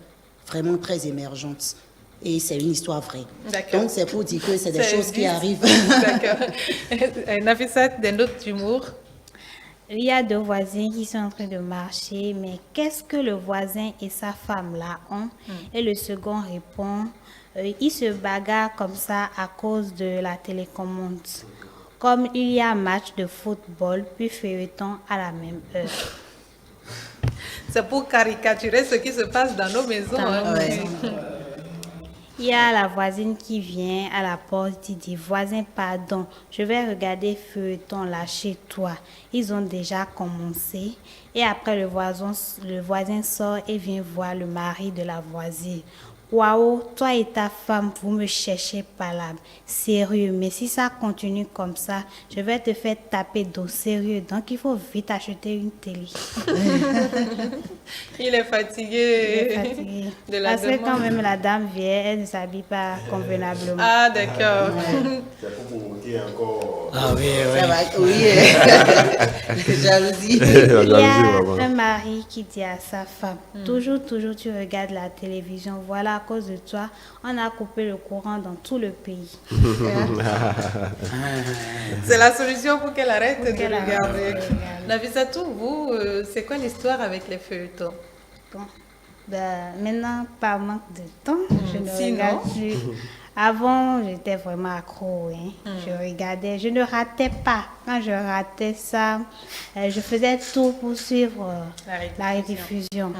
vraiment très émergente. Et c'est une histoire vraie. Donc, c'est pour dire que c'est des choses qui arrivent. D'accord. Nafissa, des notes d'humour? Il y a deux voisins qui sont en train de marcher, mais qu'est-ce que le voisin et sa femme là ont? Et le second répond, ils se bagarrent comme ça à cause de la télécommande. Comme il y a un match de football, puis feuilleton à la même heure. C'est pour caricaturer ce qui se passe dans nos maisons. Il y a la voisine qui vient à la porte et dit « Voisin, pardon, je vais regarder feuilleton là chez toi. » Ils ont déjà commencé. Et après, le voisin sort et vient voir le mari de la voisine. « Waouh, toi et ta femme, vous me cherchez pas là. Sérieux, mais si ça continue comme ça, je vais te faire taper d'eau. Sérieux, donc il faut vite acheter une télé. » Il est fatigué. De la Parce demande. que quand même la dame vient, elle ne s'habille pas convenablement. Ah, d'accord. C'est pour vous montrer encore. Ah oui, Ça va, oui. Jalousie. Il y a un mari qui dit à sa femme, toujours tu regardes la télévision, voilà, à cause de toi, on a coupé le courant dans tout le pays. C'est la solution pour qu'elle arrête de qu'elle arrête regarder. de regarder. Nafisatou, vous, c'est quoi l'histoire avec les feuilletons? Bon, maintenant, par manque de temps, je ne Sinon? regarde plus. Avant, j'étais vraiment accro. Je regardais, je ne ratais pas. Quand je ratais ça, je faisais tout pour suivre la rediffusion.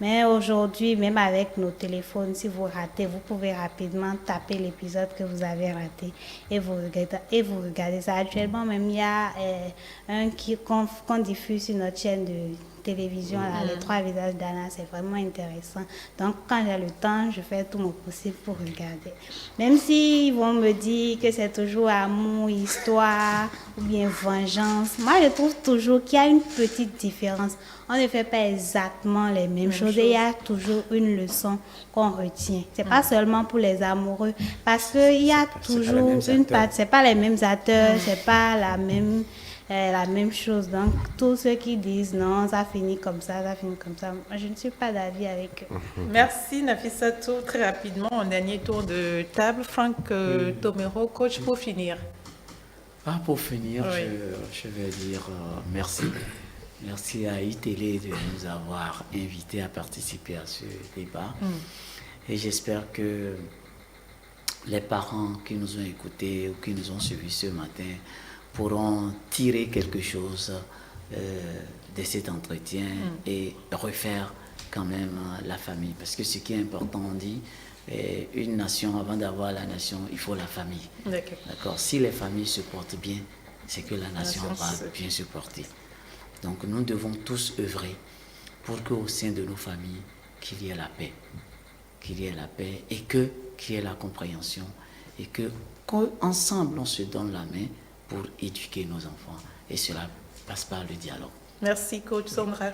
Mais aujourd'hui, même avec nos téléphones, si vous ratez, vous pouvez rapidement taper l'épisode que vous avez raté et vous regardez ça. Actuellement, même il y a un qu'on diffuse sur notre chaîne de télévision, là, les 3 visages d'Anna, c'est vraiment intéressant. Donc, quand j'ai le temps, je fais tout mon possible pour regarder. Même s'ils vont me dire que c'est toujours amour, histoire ou bien vengeance, moi, je trouve toujours qu'il y a une petite différence. On ne fait pas exactement les mêmes choses et il y a toujours une leçon qu'on retient. C'est pas seulement pour les amoureux, parce qu'il y a toujours une part, c'est pas les mêmes acteurs, c'est pas la même chose. Donc, tous ceux qui disent non, ça finit comme ça, moi, je ne suis pas d'avis avec eux. Merci Nafisatou. Très rapidement, un dernier tour de table. Franck Tomero, coach, pour finir. Pour finir, Oui. je vais dire merci. Merci à iTélé de nous avoir invités à participer à ce débat. Et j'espère que les parents qui nous ont écoutés ou qui nous ont suivis ce matin pourront tirer quelque chose de cet entretien et refaire quand même la famille. Parce que ce qui est important, on dit, une nation, avant d'avoir la nation, il faut la famille. D'accord. Si les familles se portent bien, c'est que la nation va bien se porter. Donc nous devons tous œuvrer pour qu'au sein de nos familles, qu'il y ait la paix. Qu'il y ait la paix et qu'il y ait la compréhension et qu'ensemble on se donne la main pour éduquer nos enfants. Et cela passe par le dialogue. Merci, coach Sandra.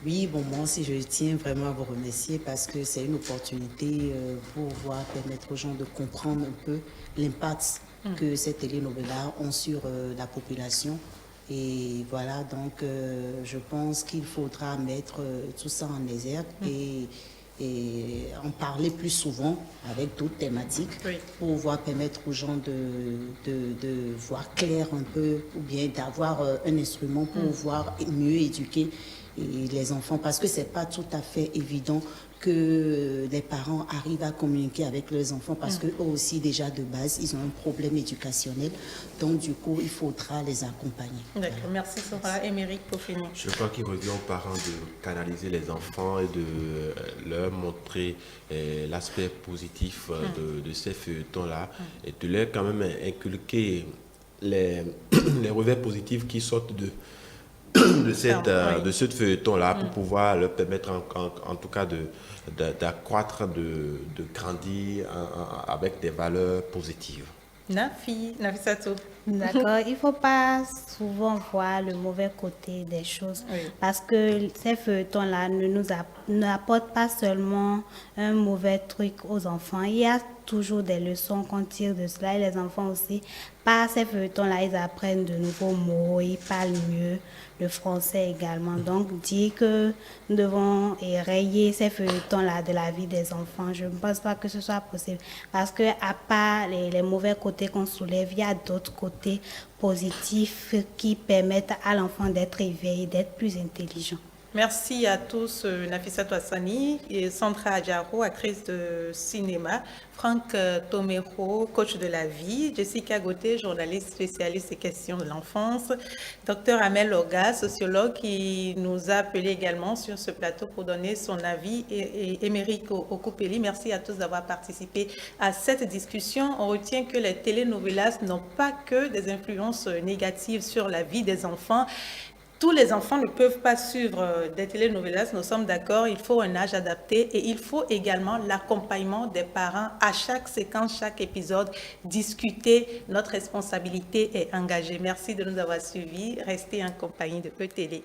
Oui, bon, moi aussi, je tiens vraiment à vous remercier parce que c'est une opportunité pour pouvoir permettre aux gens de comprendre un peu l'impact que ces télénovelas ont sur la population. Et voilà, donc je pense qu'il faudra mettre tout ça en exergue et en parler plus souvent avec d'autres thématiques pour pouvoir permettre aux gens de voir clair un peu ou bien d'avoir un instrument pour pouvoir mieux éduquer les enfants parce que c'est pas tout à fait évident que les parents arrivent à communiquer avec leurs enfants parce qu'eux aussi déjà de base ils ont un problème éducationnel, donc du coup il faudra les accompagner. D'accord, merci Sora. Émeric, pour finir. Je crois qu'il revient aux parents de canaliser les enfants et de leur montrer l'aspect positif de ces feuilletons-là et de leur quand même inculquer les revers positifs qui sortent de ce feuilleton-là pour pouvoir leur permettre en tout cas d'accroître, de grandir avec des valeurs positives. Nafissatou. D'accord, il ne faut pas souvent voir le mauvais côté des choses parce que ces feuilletons-là n'apportent pas seulement un mauvais truc aux enfants. Il y a toujours des leçons qu'on tire de cela et les enfants aussi, par ces feuilletons-là, ils apprennent de nouveaux mots, ils parlent mieux le français également. Donc, dire que nous devons rayer ces feuilletons-là de la vie des enfants, je ne pense pas que ce soit possible parce que à part les mauvais côtés qu'on soulève, il y a d'autres côtés positifs qui permettent à l'enfant d'être éveillé, d'être plus intelligent. Merci à tous, Nafissatou Hassani, et Sandra Adjaro, actrice de cinéma, Franck Tomero, coach de la vie, Jessica Gauthier, journaliste spécialiste des questions de l'enfance, Dr Amel Oga, sociologue, qui nous a appelé également sur ce plateau pour donner son avis, et Émeric Okupeli. Merci à tous d'avoir participé à cette discussion. On retient que les telenovelas n'ont pas que des influences négatives sur la vie des enfants. Tous les enfants ne peuvent pas suivre des telenovelas, nous sommes d'accord, il faut un âge adapté et il faut également l'accompagnement des parents à chaque séquence, chaque épisode, discuter, notre responsabilité est engagée. Merci de nous avoir suivis, restez en compagnie de ETélé.